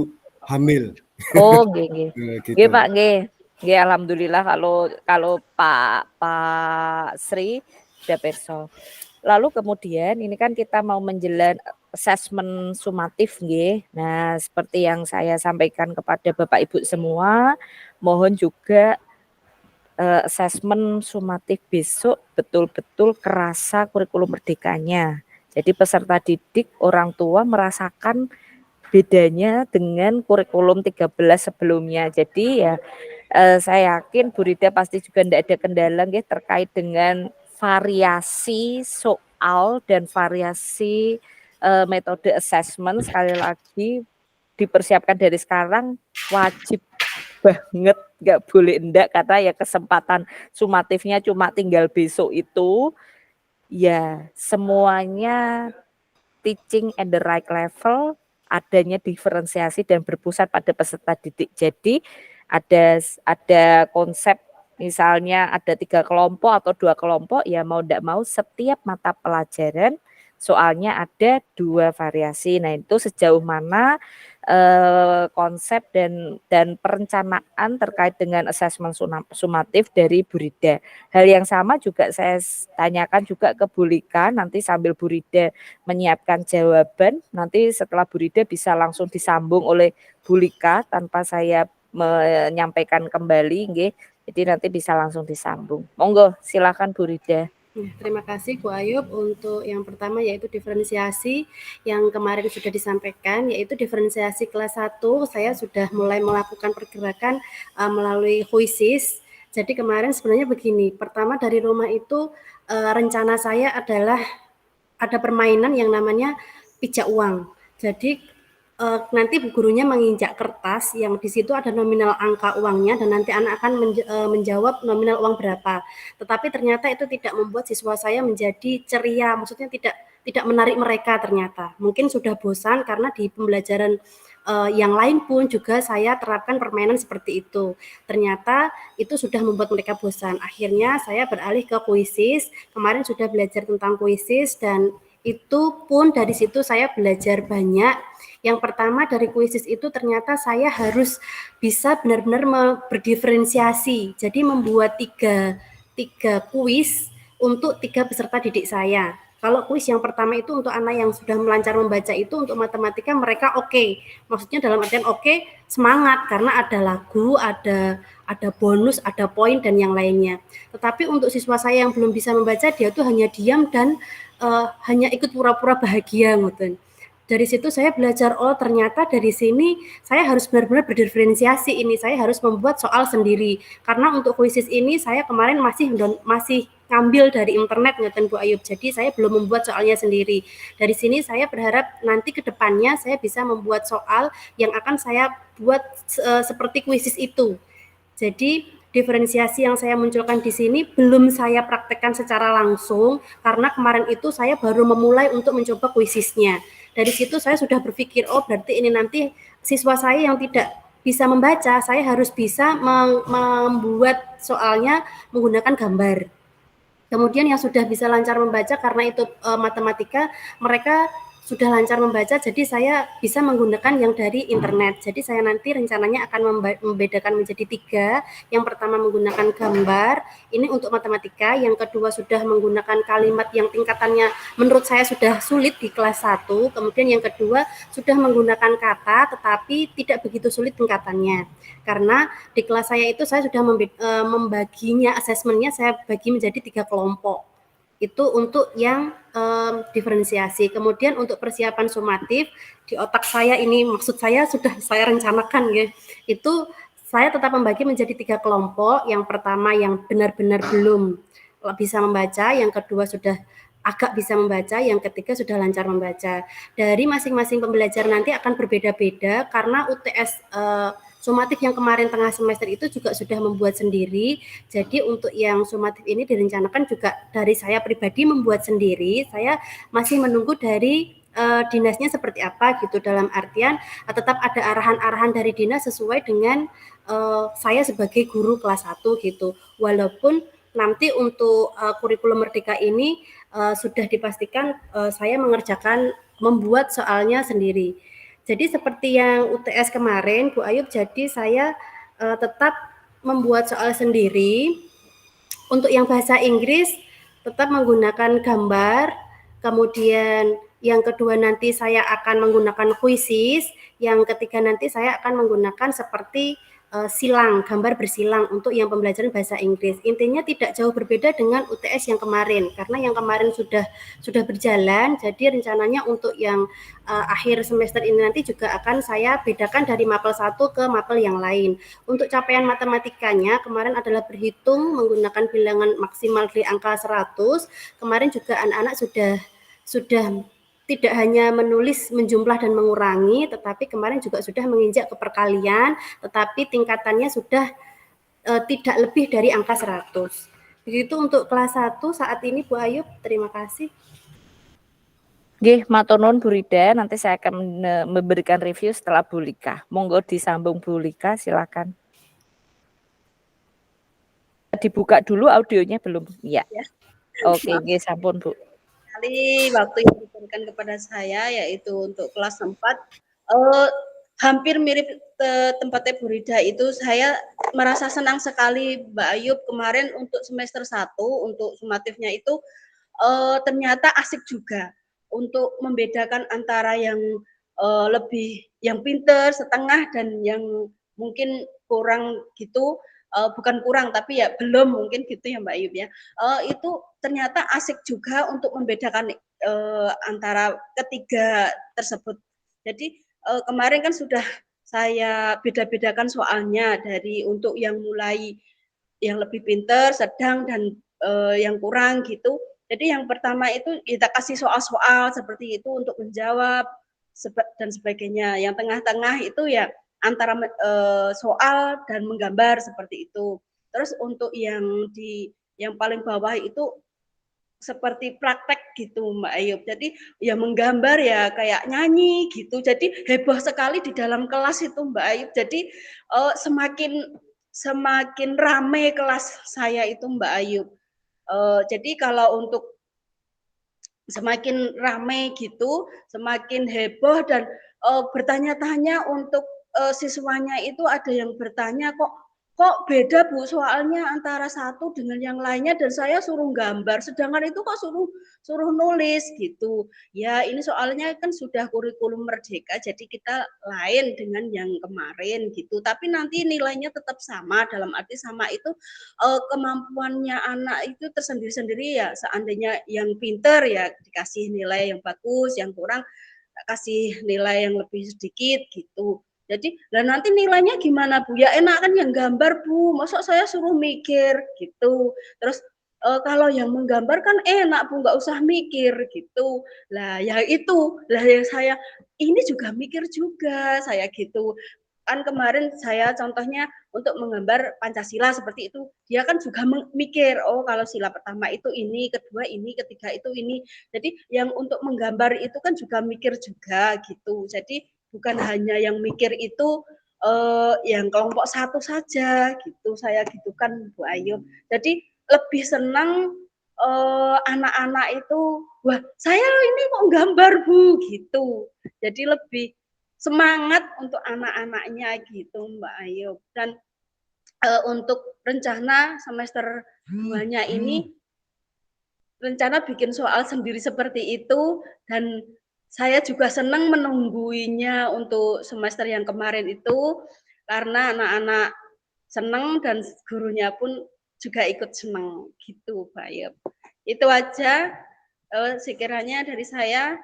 hamil. Oh nggih, nggih. Nggih Gitu. Pak, nggih. Nggih, alhamdulillah kalau Pak Sri udah perso. Lalu kemudian ini kan kita mau menjelang asesmen sumatif nggih. Nah, seperti yang saya sampaikan kepada Bapak Ibu semua, mohon juga asesmen sumatif besok betul-betul kerasa kurikulum merdekanya. Jadi peserta didik, orang tua merasakan bedanya dengan kurikulum 13 sebelumnya. Jadi ya saya yakin Bu Rida pasti juga tidak ada kendala nggih terkait dengan variasi soal dan variasi metode assessment. Sekali lagi dipersiapkan dari sekarang, wajib banget, nggak boleh enggak, karena ya kesempatan sumatifnya cuma tinggal besok itu. Ya semuanya teaching at the right level, adanya diferensiasi dan berpusat pada peserta didik. Jadi ada konsep, misalnya ada 3 kelompok atau 2 kelompok, ya mau tidak mau setiap mata pelajaran soalnya ada 2 variasi. Nah itu sejauh mana konsep dan perencanaan terkait dengan asesmen sumatif dari Bu Rida. Hal yang sama juga saya tanyakan juga ke Bu Lika, nanti sambil Bu Rida menyiapkan jawaban, nanti setelah Bu Rida bisa langsung disambung oleh Bu Lika tanpa saya menyampaikan kembali nggih. Jadi nanti bisa langsung disambung. Monggo silakan Bu Rida. Terima kasih Bu Ayub untuk yang pertama yaitu diferensiasi yang kemarin sudah disampaikan, yaitu diferensiasi kelas 1 saya sudah mulai melakukan pergerakan melalui quizzes. Jadi kemarin sebenarnya begini, pertama dari rumah itu rencana saya adalah ada permainan yang namanya pijak uang. Jadi nanti gurunya menginjak kertas yang di situ ada nominal angka uangnya dan nanti anak akan menjawab nominal uang berapa. Tetapi ternyata itu tidak membuat siswa saya menjadi ceria, maksudnya tidak menarik mereka ternyata. Mungkin sudah bosan karena di pembelajaran yang lain pun juga saya terapkan permainan seperti itu. Ternyata itu sudah membuat mereka bosan. Akhirnya saya beralih ke quizzes. Kemarin sudah belajar tentang quizzes dan itu pun dari situ saya belajar banyak. Yang pertama dari quizzes itu ternyata saya harus bisa benar-benar berdiferensiasi. Jadi membuat tiga kuis untuk 3 peserta didik saya. Kalau kuis yang pertama itu untuk anak yang sudah melancar membaca itu untuk matematika mereka oke. Maksudnya dalam artian oke, semangat karena ada lagu, ada bonus, ada poin dan yang lainnya. Tetapi untuk siswa saya yang belum bisa membaca dia tuh hanya diam dan hanya ikut pura-pura bahagia gitu. Dari situ saya belajar, oh ternyata dari sini saya harus benar-benar berdiferensiasi ini, saya harus membuat soal sendiri. Karena untuk quizzes ini saya kemarin masih ngambil dari internet ngeten Bu Ayub, jadi saya belum membuat soalnya sendiri. Dari sini saya berharap nanti ke depannya saya bisa membuat soal yang akan saya buat seperti quizzes itu. Jadi diferensiasi yang saya munculkan di sini belum saya praktekkan secara langsung karena kemarin itu saya baru memulai untuk mencoba kuisisnya. Dari situ saya sudah berpikir, oh berarti ini nanti siswa saya yang tidak bisa membaca, saya harus bisa membuat soalnya menggunakan gambar. Kemudian yang sudah bisa lancar membaca karena itu matematika, mereka sudah lancar membaca, jadi saya bisa menggunakan yang dari internet. Jadi saya nanti rencananya akan membedakan menjadi 3. Yang pertama menggunakan gambar, ini untuk matematika. Yang kedua sudah menggunakan kalimat yang tingkatannya menurut saya sudah sulit di kelas 1. Kemudian yang kedua sudah menggunakan kata, tetapi tidak begitu sulit tingkatannya. Karena di kelas saya itu saya sudah membaginya, asesmennya saya bagi menjadi 3 kelompok. Itu untuk yang diferensiasi. Kemudian untuk persiapan sumatif, di otak saya ini maksud saya sudah saya rencanakan ya. Itu saya tetap membagi menjadi 3 kelompok. Yang pertama yang benar-benar belum bisa membaca, yang kedua sudah agak bisa membaca, yang ketiga sudah lancar membaca. Dari masing-masing pembelajar nanti akan berbeda-beda karena UTS sumatif yang kemarin tengah semester itu juga sudah membuat sendiri. Jadi untuk yang sumatif ini direncanakan juga dari saya pribadi membuat sendiri. Saya masih menunggu dari dinasnya seperti apa gitu, dalam artian tetap ada arahan-arahan dari dinas sesuai dengan saya sebagai guru kelas 1 gitu. Walaupun nanti untuk kurikulum merdeka ini sudah dipastikan saya membuat soalnya sendiri. Jadi seperti yang UTS kemarin, Bu Ayub, jadi saya tetap membuat soal sendiri. Untuk yang bahasa Inggris tetap menggunakan gambar, kemudian yang kedua nanti saya akan menggunakan quizzes, yang ketiga nanti saya akan menggunakan seperti silang, gambar bersilang untuk yang pembelajaran bahasa Inggris. Intinya tidak jauh berbeda dengan UTS yang kemarin, karena yang kemarin sudah berjalan, jadi rencananya untuk yang akhir semester ini nanti juga akan saya bedakan dari mapel 1 ke mapel yang lain. Untuk capaian matematikanya kemarin adalah berhitung menggunakan bilangan maksimal di angka 100. Kemarin juga anak-anak sudah tidak hanya menulis, menjumlah dan mengurangi, tetapi kemarin juga sudah menginjak ke perkalian, tetapi tingkatannya sudah tidak lebih dari angka 100. Begitu untuk kelas 1 saat ini, Bu Ayub. Terima kasih. Nggih, matur nuwun Bu Rida, nanti saya akan memberikan review setelah Bu Lika. Monggo disambung Bu Lika, silakan. Dibuka dulu audionya belum? Ya. Oke, nggih sampun Bu. Kali waktu yang diberikan kepada saya yaitu untuk kelas 4 hampir mirip tempatnya Bu Rida itu. Saya merasa senang sekali Mbak Ayub kemarin untuk semester 1 untuk sumatifnya itu ternyata asik juga untuk membedakan antara yang lebih yang pinter setengah dan yang mungkin kurang gitu. Bukan kurang tapi ya belum mungkin gitu ya Mbak Ayub ya. Itu ternyata asik juga untuk membedakan antara ketiga tersebut. Jadi kemarin kan sudah saya beda-bedakan soalnya dari untuk yang mulai yang lebih pinter, sedang dan yang kurang gitu. Jadi yang pertama itu kita kasih soal-soal seperti itu untuk menjawab dan sebagainya. Yang tengah-tengah itu ya antara soal dan menggambar seperti itu. Terus untuk yang paling bawah itu seperti praktek gitu Mbak Ayub. Jadi ya menggambar ya kayak nyanyi gitu. Jadi heboh sekali di dalam kelas itu Mbak Ayub. Jadi semakin ramai kelas saya itu Mbak Ayub. Jadi kalau untuk semakin ramai gitu, semakin heboh dan bertanya-tanya untuk siswanya itu ada yang bertanya kok beda Bu soalnya antara satu dengan yang lainnya dan saya suruh gambar sedangkan itu kok suruh nulis gitu. Ya ini soalnya kan sudah kurikulum merdeka jadi kita lain dengan yang kemarin gitu. Tapi nanti nilainya tetap sama dalam arti sama itu kemampuannya anak itu tersendiri-sendiri ya. Seandainya yang pinter ya dikasih nilai yang bagus, yang kurang kasih nilai yang lebih sedikit gitu. Jadi, lah nanti nilainya gimana Bu? Ya enak kan yang gambar Bu, masa saya suruh mikir gitu. Terus kalau yang menggambar kan enak Bu, nggak usah mikir gitu. Lah ya itu, lah yang saya ini juga mikir juga saya gitu. Kan kemarin saya contohnya untuk menggambar Pancasila seperti itu, dia kan juga mikir, oh kalau sila pertama itu ini, kedua ini, ketiga itu ini. Jadi yang untuk menggambar itu kan juga mikir juga gitu. Jadi bukan hanya yang mikir itu yang kelompok satu saja gitu. Saya gitu kan Bu Ayu. Jadi lebih senang anak-anak itu, "Wah, saya ini kok gambar, Bu," gitu. Jadi lebih semangat untuk anak-anaknya gitu, Mbak Ayu. Dan untuk rencana semester 2-nya ini, rencana bikin soal sendiri seperti itu, dan saya juga senang menungguinya untuk semester yang kemarin itu, karena anak-anak senang dan gurunya pun juga ikut senang gitu, Mbak Ayu. Itu aja sekiranya dari saya,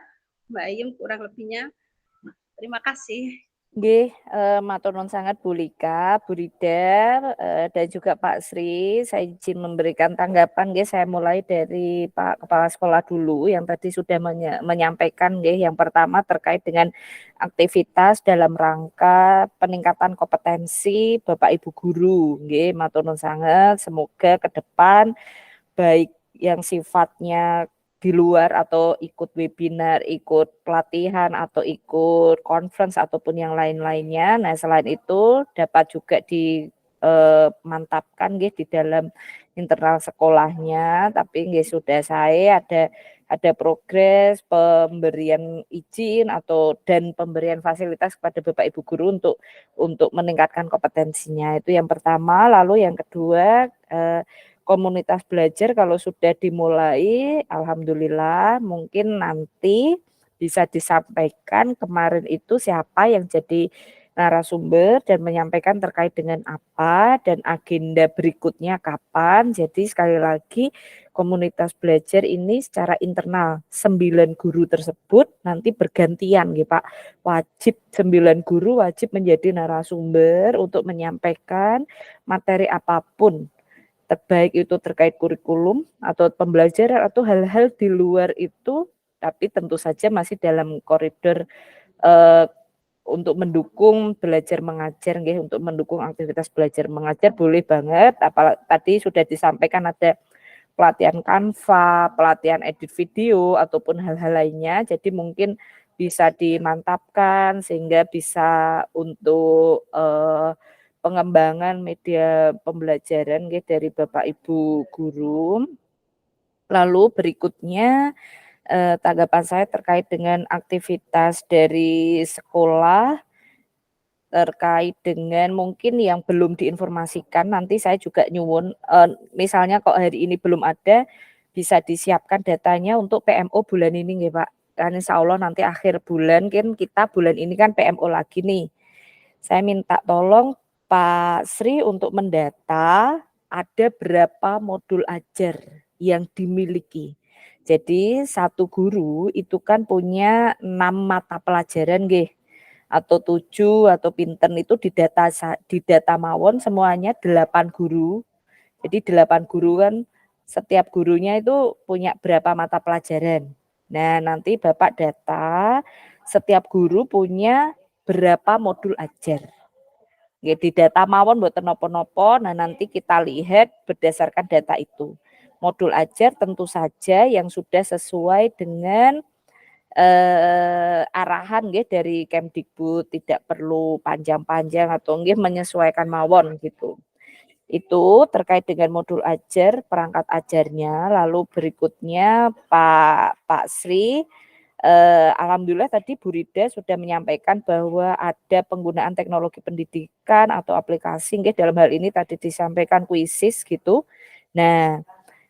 Mbak Ayum, kurang lebihnya. Terima kasih. Nggih, matur nuwun sangat Bu Lika, Bu Rida, dan juga Pak Sri. Saya izin memberikan tanggapan nggih, saya mulai dari Pak Kepala Sekolah dulu yang tadi sudah menyampaikan nggih. Yang pertama terkait dengan aktivitas dalam rangka peningkatan kompetensi Bapak Ibu guru nggih, matur nuwun sanget. Semoga ke depan baik yang sifatnya di luar atau ikut webinar, ikut pelatihan, atau ikut conference ataupun yang lain-lainnya. Nah, selain itu dapat juga dimantapkan nggih di dalam internal sekolahnya, tapi nggih sudah saya ada progres pemberian izin atau dan pemberian fasilitas kepada Bapak Ibu guru untuk meningkatkan kompetensinya. Itu yang pertama. Lalu yang kedua, komunitas belajar kalau sudah dimulai, alhamdulillah mungkin nanti bisa disampaikan kemarin itu siapa yang jadi narasumber dan menyampaikan terkait dengan apa dan agenda berikutnya kapan. Jadi sekali lagi komunitas belajar ini secara internal 9 guru tersebut nanti bergantian gitu Pak. Wajib 9 guru wajib menjadi narasumber untuk menyampaikan materi apapun, terbaik itu terkait kurikulum atau pembelajaran atau hal-hal di luar itu, tapi tentu saja masih dalam koridor untuk mendukung belajar mengajar nggih, untuk mendukung aktivitas belajar mengajar boleh banget. Tadi sudah disampaikan ada pelatihan Canva, pelatihan edit video ataupun hal-hal lainnya. Jadi mungkin bisa dimantapkan sehingga bisa untuk pengembangan media pembelajaran dari Bapak Ibu guru. Lalu berikutnya tanggapan saya terkait dengan aktivitas dari sekolah terkait dengan mungkin yang belum diinformasikan, nanti saya juga nyuwun misalnya kok hari ini belum ada, bisa disiapkan datanya untuk PMO bulan ini nggih Pak. Kan insya Allah nanti akhir bulan kan kita bulan ini kan PMO lagi nih. Saya minta tolong Pak Sri untuk mendata ada berapa modul ajar yang dimiliki. Jadi satu guru itu kan punya 6 mata pelajaran nggih, atau 7 atau pinten itu di data mawon semuanya 8 guru. Jadi 8 guru kan setiap gurunya itu punya berapa mata pelajaran. Nah, nanti Bapak data setiap guru punya berapa modul ajar. Nggih, di data mawon mboten napa-napa. Nah, nanti kita lihat berdasarkan data itu. Modul ajar tentu saja yang sudah sesuai dengan arahan nggih dari Kemdikbud, tidak perlu panjang-panjang atau nggih menyesuaikan mawon gitu. Itu terkait dengan modul ajar, perangkat ajarnya. Lalu berikutnya Pak Sri, alhamdulillah tadi Bu Rida sudah menyampaikan bahwa ada penggunaan teknologi pendidikan atau aplikasi nggih, dalam hal ini tadi disampaikan Quizzes gitu. Nah,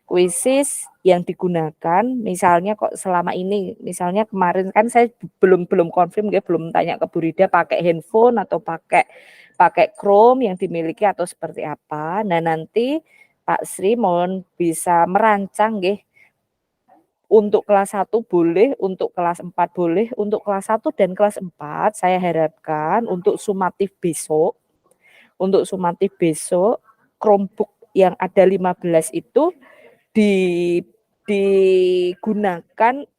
Quizzes yang digunakan misalnya kok selama ini, misalnya kemarin kan saya belum confirm nggih, belum tanya ke Bu Rida pakai handphone atau pakai Chrome yang dimiliki atau seperti apa. Nah, nanti Pak Sri mohon bisa merancang nggih, untuk kelas 1 boleh, untuk kelas 4 boleh, untuk kelas 1 dan kelas 4 saya harapkan untuk sumatif besok Chromebook yang ada 15 itu digunakan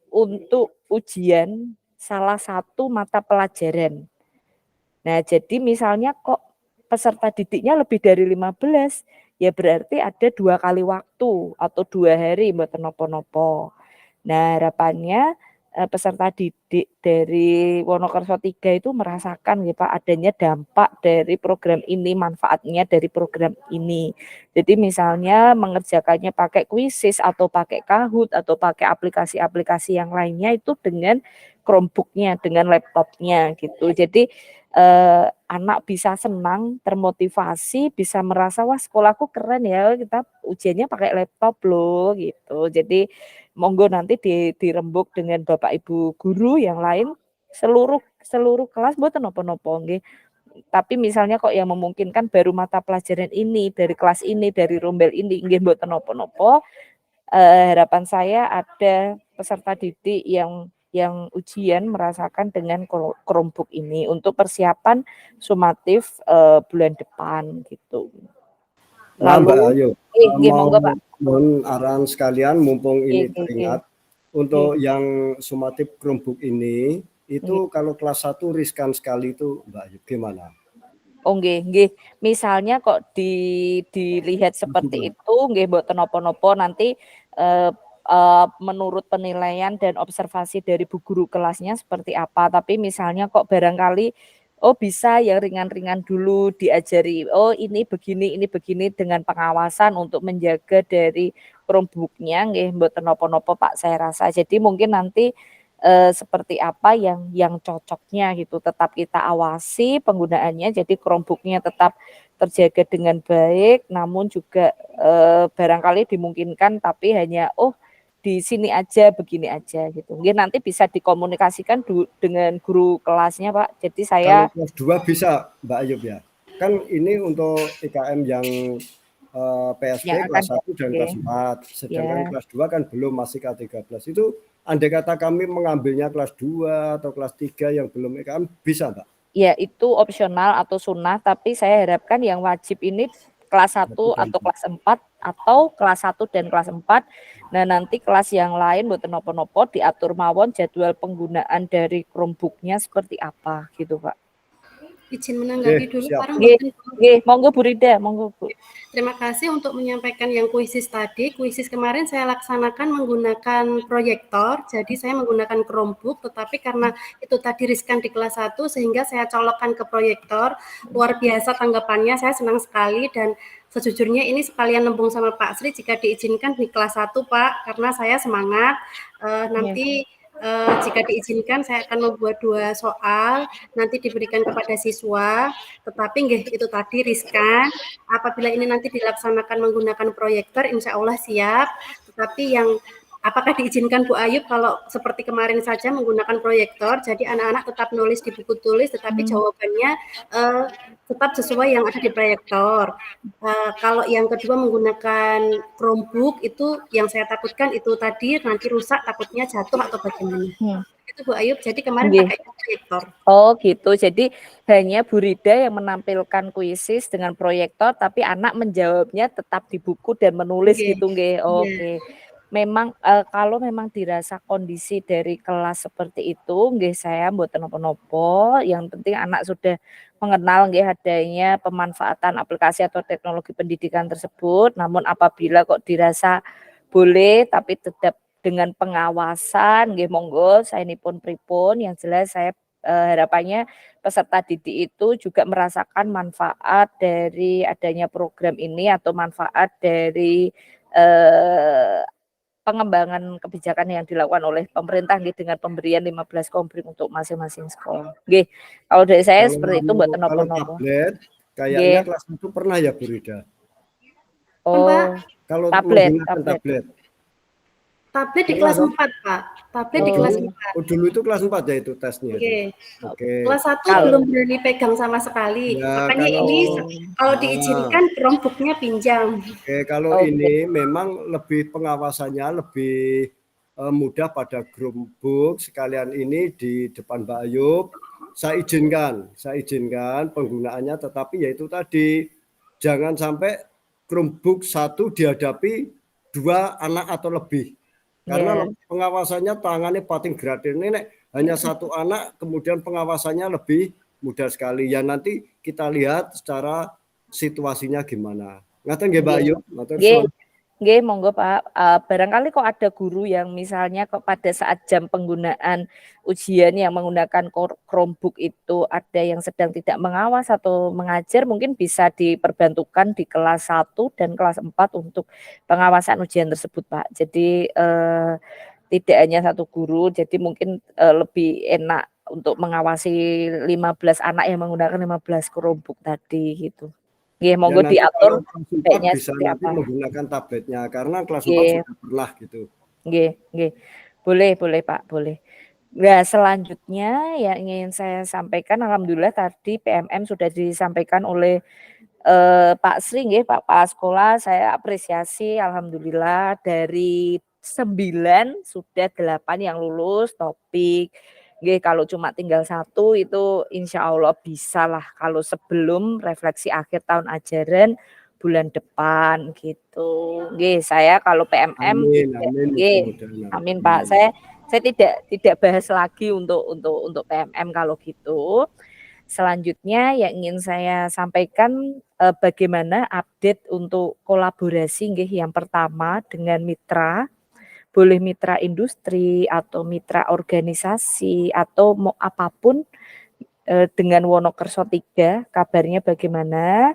untuk ujian salah satu mata pelajaran. Nah, jadi misalnya kok peserta didiknya lebih dari 15, ya berarti ada 2 kali waktu atau 2 hari mboten napa-napa. Nah, harapannya peserta didik dari Wonokerso 3 itu merasakan ya Pak adanya dampak dari program ini, manfaatnya dari program ini. Jadi misalnya mengerjakannya pakai Quizzes atau pakai Kahoot atau pakai aplikasi-aplikasi yang lainnya itu dengan Chromebook-nya, dengan laptopnya gitu. Jadi anak bisa senang, termotivasi, bisa merasa wah sekolahku keren ya, kita ujiannya pakai laptop loh gitu. Jadi monggo nanti dirembuk dengan Bapak Ibu guru yang lain seluruh kelas mboten napa-napa nggih. Tapi misalnya kok yang memungkinkan baru mata pelajaran ini, dari kelas ini, dari rombel ini nggih mboten napa-napa. Harapan saya ada peserta didik yang ujian merasakan dengan Chromebook ini untuk persiapan sumatif bulan depan gitu. Nah, Mbak Ayu, Nggih mau monggo Pak. mohon arahan sekalian mumpung ini Nggih, nggih, teringat untuk yang sumatif Chromebook ini itu kalau kelas 1 riskan sekali itu Mbak Ayu gimana? Oh nggih. Misalnya kok dilihat seperti itu nggih mboten napa-napa nanti menurut penilaian dan observasi dari bu guru kelasnya seperti apa. Tapi misalnya kok barangkali oh bisa yang ringan-ringan dulu diajari. Oh ini begini dengan pengawasan untuk menjaga dari Chromebook-nya nggih mboten napa-napa Pak saya rasa. Jadi mungkin nanti seperti apa yang cocoknya gitu. Tetap kita awasi penggunaannya jadi Chromebook-nya tetap terjaga dengan baik namun juga barangkali dimungkinkan tapi hanya di sini aja begini aja gitu. Mungkin nanti bisa dikomunikasikan dengan guru kelasnya Pak. Jadi saya kalau kelas 2 bisa Mbak Ayub ya. Kan ini untuk IKM yang PSP yang akan kelas 1 dan kelas 4. Sedangkan ya. kelas 2 kan belum masih K13. Itu andai kata kami mengambilnya kelas 2 atau kelas 3 yang belum IKM bisa Mbak? Ya itu opsional atau sunnah tapi saya harapkan yang wajib ini kelas 1 atau kelas 4 atau kelas 1 dan kelas 4. Nah nanti kelas yang lain mboten napa-napa diatur mawon jadwal penggunaan dari Chromebook-nya seperti apa gitu Pak. Izin menanggapi dulu siap. Nggih, monggo Bu Rida, monggo Bu. Terima kasih untuk menyampaikan yang Quizzes tadi. Quizzes kemarin saya laksanakan menggunakan proyektor, jadi saya menggunakan Chromebook, tetapi karena itu tadi riskan di kelas 1 sehingga saya colokkan ke proyektor. Luar biasa tanggapannya, saya senang sekali dan sejujurnya ini sekalian nembung sama Pak Sri jika diizinkan di kelas 1 Pak, karena saya semangat nanti jika diizinkan saya akan membuat 2 soal nanti diberikan kepada siswa, tetapi nggih itu tadi riskan. Apabila ini nanti dilaksanakan menggunakan proyektor, insya Allah siap. Tetapi yang apakah diizinkan Bu Ayub kalau seperti kemarin saja menggunakan proyektor, jadi anak-anak tetap nulis di buku tulis, tetapi jawabannya tetap sesuai yang ada di proyektor. Kalau yang kedua menggunakan Chromebook itu yang saya takutkan itu tadi nanti rusak, takutnya jatuh atau bagaimana. Itu Bu Ayub, jadi kemarin pakai proyektor. Oh gitu, jadi hanya Bu Rida yang menampilkan Quizzes dengan proyektor, tapi anak menjawabnya tetap di buku dan menulis gitu nggih. Oke. Memang kalau memang dirasa kondisi dari kelas seperti itu, nggih saya mboten napa-napa, yang penting anak sudah mengenal nggih adanya pemanfaatan aplikasi atau teknologi pendidikan tersebut. Namun apabila kok dirasa boleh tapi tetap dengan pengawasan nggih monggo saenipun pripun, yang jelas saya harapannya peserta didik itu juga merasakan manfaat dari adanya program ini atau manfaat dari pengembangan kebijakan yang dilakukan oleh pemerintah nggih dengan pemberian 15 komprim untuk masing-masing sekolah. Nggih. Kalau dari saya seperti itu mboten napa-napa. Tablet kayaknya kelas 1 pernah ya Bu Rida? Oh, kalau tablet. Tablet di kelas 4, Pak. Tablet di kelas 4. Oh, dulu itu kelas 4 ya itu tesnya. Oke. Kelas 1 belum berani pegang sama sekali. Ya, makanya ini kalau diizinkan Chromebook-nya pinjam. Oke, kalau ini memang lebih pengawasannya lebih mudah pada Chromebook. Sekalian ini di depan Mbak Ayub, saya izinkan penggunaannya, tetapi yaitu tadi jangan sampai Chromebook 1 dihadapi 2 anak atau lebih. Karena pengawasannya tangannya pating gratis ini hanya 1 anak, kemudian pengawasannya lebih mudah sekali. Ya nanti kita lihat secara situasinya gimana. Ngaten nggih Mbak Ayu? Nggih, monggo Pak. Barangkali kok ada guru yang misalnya kok pada saat jam penggunaan ujian yang menggunakan Chromebook itu ada yang sedang tidak mengawas atau mengajar, mungkin bisa diperbantukan di kelas 1 dan kelas 4 untuk pengawasan ujian tersebut, Pak. Jadi, tidak hanya satu guru, jadi mungkin, lebih enak untuk mengawasi 15 anak yang menggunakan 15 Chromebook tadi, gitu. Nggih, Ya monggo nanti kalau diatur kelas 4 baiknya bisa seperti nanti apa. menggunakan tabletnya, karena kelas 4 Nggih. sudah pernah gitu. Nggih nggih. Boleh boleh Pak, boleh. Nah, selanjutnya yang ingin saya sampaikan, alhamdulillah tadi PMM sudah disampaikan oleh, Pak Sri nggih, Pak Kepala Sekolah. Saya apresiasi alhamdulillah dari 9 sudah 8 yang lulus topik. Nggih, kalau cuma tinggal 1 itu insyaallah bisalah kalau sebelum refleksi akhir tahun ajaran bulan depan gitu. Nggih, saya kalau PMM Amin tidak amin, nggih, mudah-mudahan. amin Pak. Saya tidak bahas lagi untuk PMM kalau gitu. Selanjutnya yang ingin saya sampaikan, bagaimana update untuk kolaborasi nggih, yang pertama dengan mitra, boleh mitra industri atau mitra organisasi atau mau apapun, dengan Wonokerso 3 kabarnya bagaimana?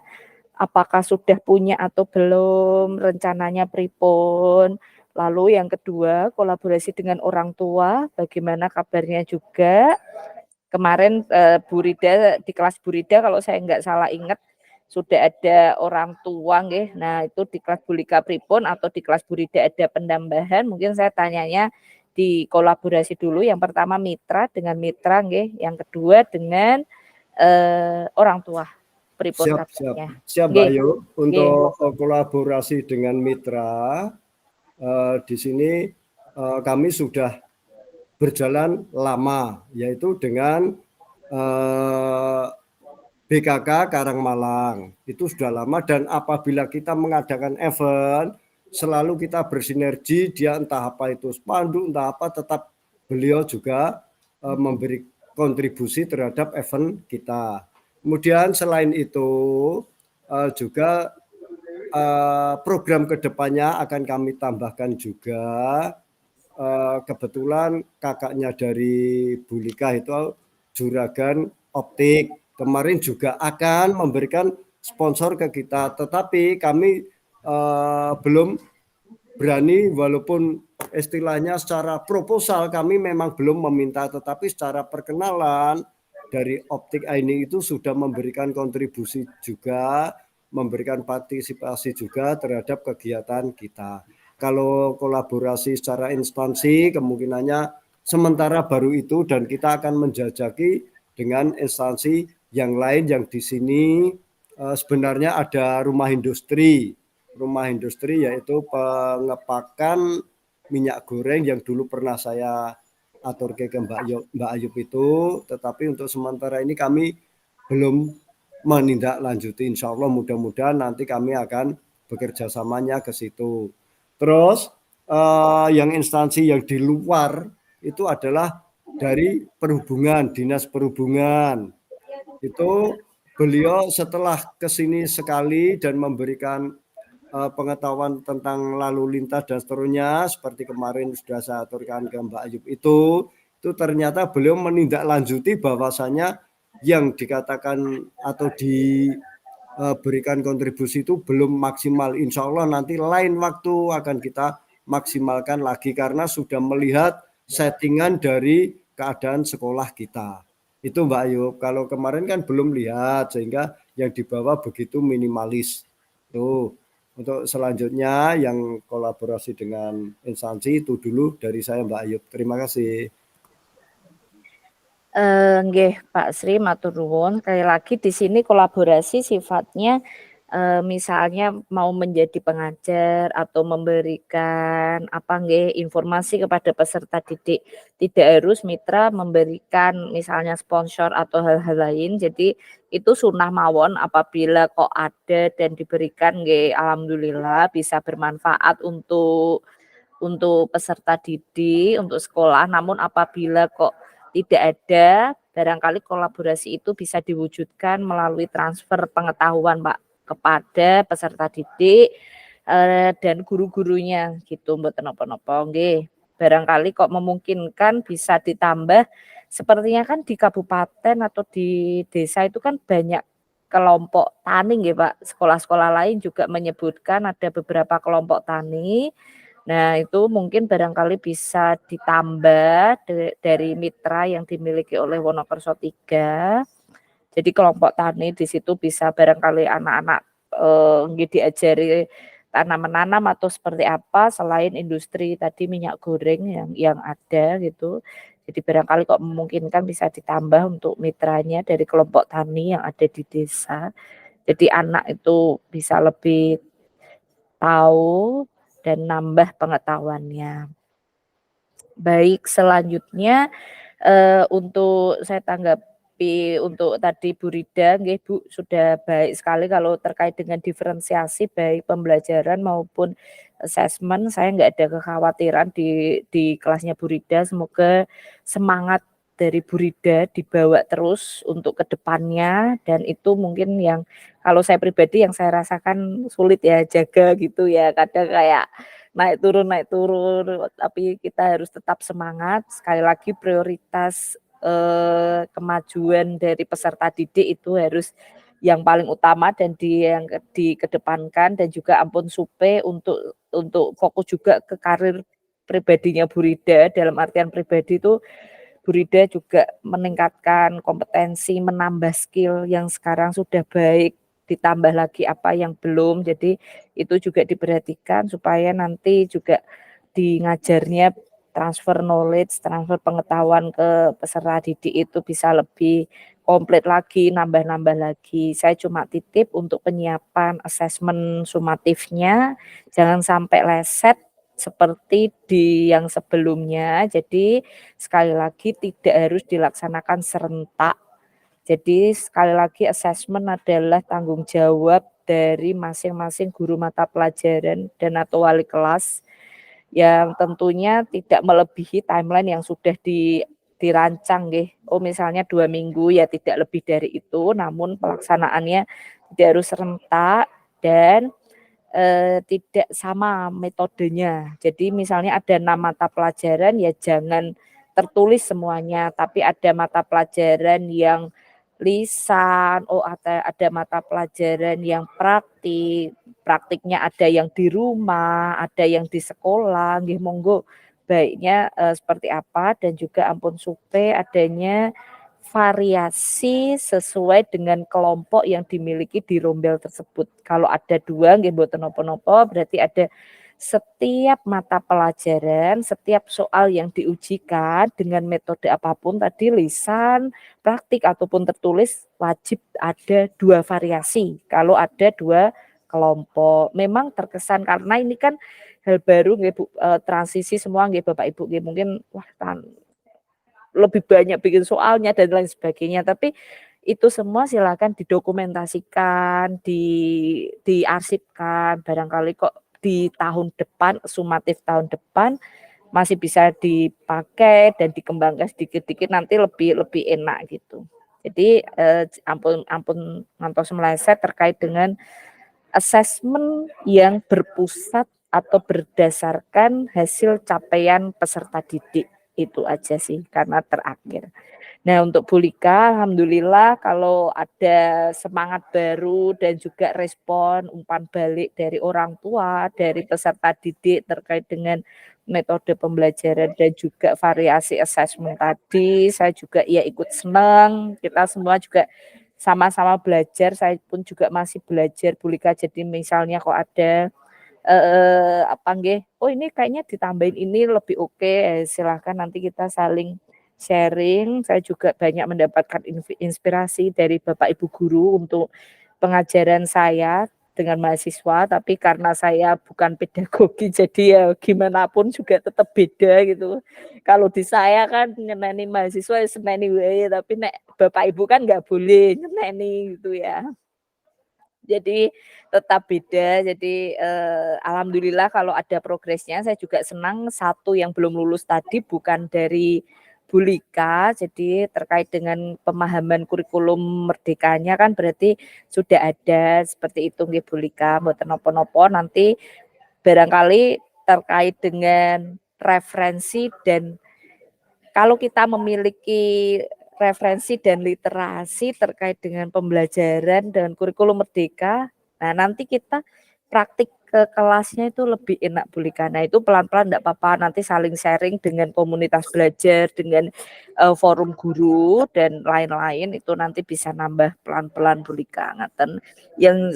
Apakah sudah punya atau belum, rencananya pripun? Lalu yang kedua, kolaborasi dengan orang tua, bagaimana kabarnya juga? Kemarin, Bu Rida di kelas Bu Rida kalau saya nggak salah ingat, sudah ada orang tua nggih. Nah, itu di kelas Bu Lika pripun atau di kelas Bu Rida ada penambahan, mungkin saya tanyanya di kolaborasi dulu, yang pertama mitra dengan mitra nggih, yang kedua dengan, orang tua, pripun Siap siap. kabarnya. Siap Mbak Nggih Ayu, nggih. untuk kolaborasi dengan mitra, di sini, kami sudah berjalan lama, yaitu dengan, BKK Karangmalang. Itu sudah lama dan apabila kita mengadakan event, selalu kita bersinergi, dia entah apa itu spanduk, entah apa, tetap beliau juga, memberi kontribusi terhadap event kita. Kemudian selain itu, juga, program kedepannya akan kami tambahkan juga, kebetulan kakaknya dari Bu Lika itu juragan optik. Kemarin juga akan memberikan sponsor ke kita, tetapi kami, belum berani, walaupun istilahnya secara proposal kami memang belum meminta, tetapi secara perkenalan dari optik ini itu sudah memberikan kontribusi juga, memberikan partisipasi juga terhadap kegiatan kita. Kalau kolaborasi secara instansi kemungkinannya sementara baru itu, dan kita akan menjajaki dengan instansi yang lain yang di sini, sebenarnya ada rumah industri yaitu pengepakan minyak goreng yang dulu pernah saya atur ke Mbak Ayub itu, tetapi untuk sementara ini kami belum menindaklanjuti. Insya Allah mudah-mudahan nanti kami akan bekerja samanya ke situ. Terus yang instansi yang di luar itu adalah dari perhubungan, dinas perhubungan. Itu beliau setelah kesini sekali dan memberikan pengetahuan tentang lalu lintas dan seterusnya, seperti kemarin sudah saya aturkan ke Mbak Ayub itu ternyata beliau menindaklanjuti bahwasanya yang dikatakan atau diberikan kontribusi itu belum maksimal. Insya Allah nanti lain waktu akan kita maksimalkan lagi karena sudah melihat settingan dari keadaan sekolah kita. Itu Mbak Ayub. Kalau kemarin kan belum lihat sehingga yang dibawa begitu minimalis. Tuh. Untuk selanjutnya yang kolaborasi dengan instansi itu dulu dari saya Mbak Ayub. Terima kasih. Nggih Pak Sri, matur nuwun. Sekali lagi di sini kolaborasi sifatnya, misalnya mau menjadi pengajar atau memberikan apa nggih, informasi kepada peserta didik. Tidak harus mitra memberikan misalnya sponsor atau hal-hal lain. Jadi itu sunnah mawon apabila kok ada dan diberikan nggih, alhamdulillah bisa bermanfaat untuk peserta didik, untuk sekolah. Namun apabila kok tidak ada, barangkali kolaborasi itu bisa diwujudkan melalui transfer pengetahuan Pak kepada peserta didik, dan guru-gurunya gitu mboten napa-napa nggih. Barangkali kok memungkinkan bisa ditambah, sepertinya kan di kabupaten atau di desa itu kan banyak kelompok tani nggih Pak, sekolah-sekolah lain juga menyebutkan ada beberapa kelompok tani. Nah itu mungkin barangkali bisa ditambah dari mitra yang dimiliki oleh Wonokerso 3. Jadi kelompok tani di situ bisa barangkali anak-anak, nggih diajari tanam menanam atau seperti apa selain industri tadi minyak goreng yang ada gitu. Jadi barangkali kok memungkinkan bisa ditambah untuk mitranya dari kelompok tani yang ada di desa. Jadi anak itu bisa lebih tahu dan nambah pengetahuannya. Baik, selanjutnya, untuk saya tanggapi untuk tadi Bu Rida, nggih Bu, sudah baik sekali kalau terkait dengan diferensiasi baik pembelajaran maupun asesmen, saya nggak ada kekhawatiran di kelasnya Bu Rida. Semoga semangat dari Bu Rida dibawa terus untuk ke depannya, dan itu mungkin yang kalau saya pribadi yang saya rasakan sulit ya jaga gitu ya, kadang kayak naik turun, tapi kita harus tetap semangat. Sekali lagi prioritas, kemajuan dari peserta didik itu harus yang paling utama dan yang dikedepankan, dan juga ampun supe untuk fokus juga ke karir pribadinya Bu Rida. Dalam artian pribadi itu Bu Rida juga meningkatkan kompetensi, menambah skill yang sekarang sudah baik, ditambah lagi apa yang belum. Jadi itu juga diperhatikan supaya nanti juga di ngajarnya transfer knowledge, transfer pengetahuan ke peserta didik itu bisa lebih komplit lagi, nambah-nambah lagi. Saya cuma titip untuk penyiapan asesmen sumatifnya, jangan sampai leset seperti di yang sebelumnya. Jadi sekali lagi tidak harus dilaksanakan serentak. Jadi sekali lagi asesmen adalah tanggung jawab dari masing-masing guru mata pelajaran dan atau wali kelas yang tentunya tidak melebihi timeline yang sudah dirancang nggih. Oh misalnya 2 minggu ya tidak lebih dari itu, namun pelaksanaannya tidak harus serentak dan tidak sama metodenya. Jadi misalnya ada 6 mata pelajaran ya jangan tertulis semuanya, tapi ada mata pelajaran yang lisan, ada mata pelajaran yang praktiknya ada yang di rumah, ada yang di sekolah, nggih monggo baiknya seperti apa, dan juga ampun supe adanya variasi sesuai dengan kelompok yang dimiliki di rombel tersebut. Kalau ada 2 nggih mboten napa-napa, berarti ada setiap mata pelajaran, setiap soal yang diujikan dengan metode apapun tadi lisan, praktik ataupun tertulis wajib ada 2 variasi. Kalau ada 2 kelompok. Memang terkesan karena ini kan hal baru nggih Bu, transisi semua nggih Bapak Ibu nggih mungkin wah lebih banyak bikin soalnya dan lain sebagainya, tapi itu semua silakan didokumentasikan, diarsipkan, barangkali kok di tahun depan, sumatif tahun depan masih bisa dipakai dan dikembangkan sedikit-sedikit nanti lebih enak gitu. Jadi ampun ngantos meleset terkait dengan asesmen yang berpusat atau berdasarkan hasil capaian peserta didik. Itu aja sih karena terakhir. Nah untuk Bu Lika, alhamdulillah kalau ada semangat baru dan juga respon umpan balik dari orang tua, dari peserta didik terkait dengan metode pembelajaran dan juga variasi asesmen tadi, saya juga ya ikut senang, kita semua juga sama-sama belajar, saya pun juga masih belajar Bu Lika, jadi misalnya kok ada apa nggih, oh ini kayaknya ditambahin ini lebih oke, silahkan nanti kita saling sharing. Saya juga banyak mendapatkan inspirasi dari Bapak Ibu guru untuk pengajaran saya dengan mahasiswa, tapi karena saya bukan pedagogi jadi ya gimana pun juga tetap beda gitu. Kalau di saya kan nyeneni mahasiswa ya seneni wae, tapi nek Bapak Ibu kan nggak boleh nyeneni gitu ya. Jadi tetap beda. Jadi, alhamdulillah kalau ada progresnya, saya juga senang. Satu yang belum lulus tadi bukan dari Bu Lika, jadi terkait dengan pemahaman kurikulum merdekanya kan berarti sudah ada seperti itu nggih Bu Lika, mboten napa-napa nanti barangkali terkait dengan referensi, dan kalau kita memiliki referensi dan literasi terkait dengan pembelajaran dan kurikulum merdeka, nah nanti kita praktik ke kelasnya itu lebih enak Bu Lika. Nah itu pelan-pelan enggak apa-apa, nanti saling sharing dengan komunitas belajar, dengan forum guru dan lain-lain, itu nanti bisa nambah pelan-pelan Bu Lika. Ngaten.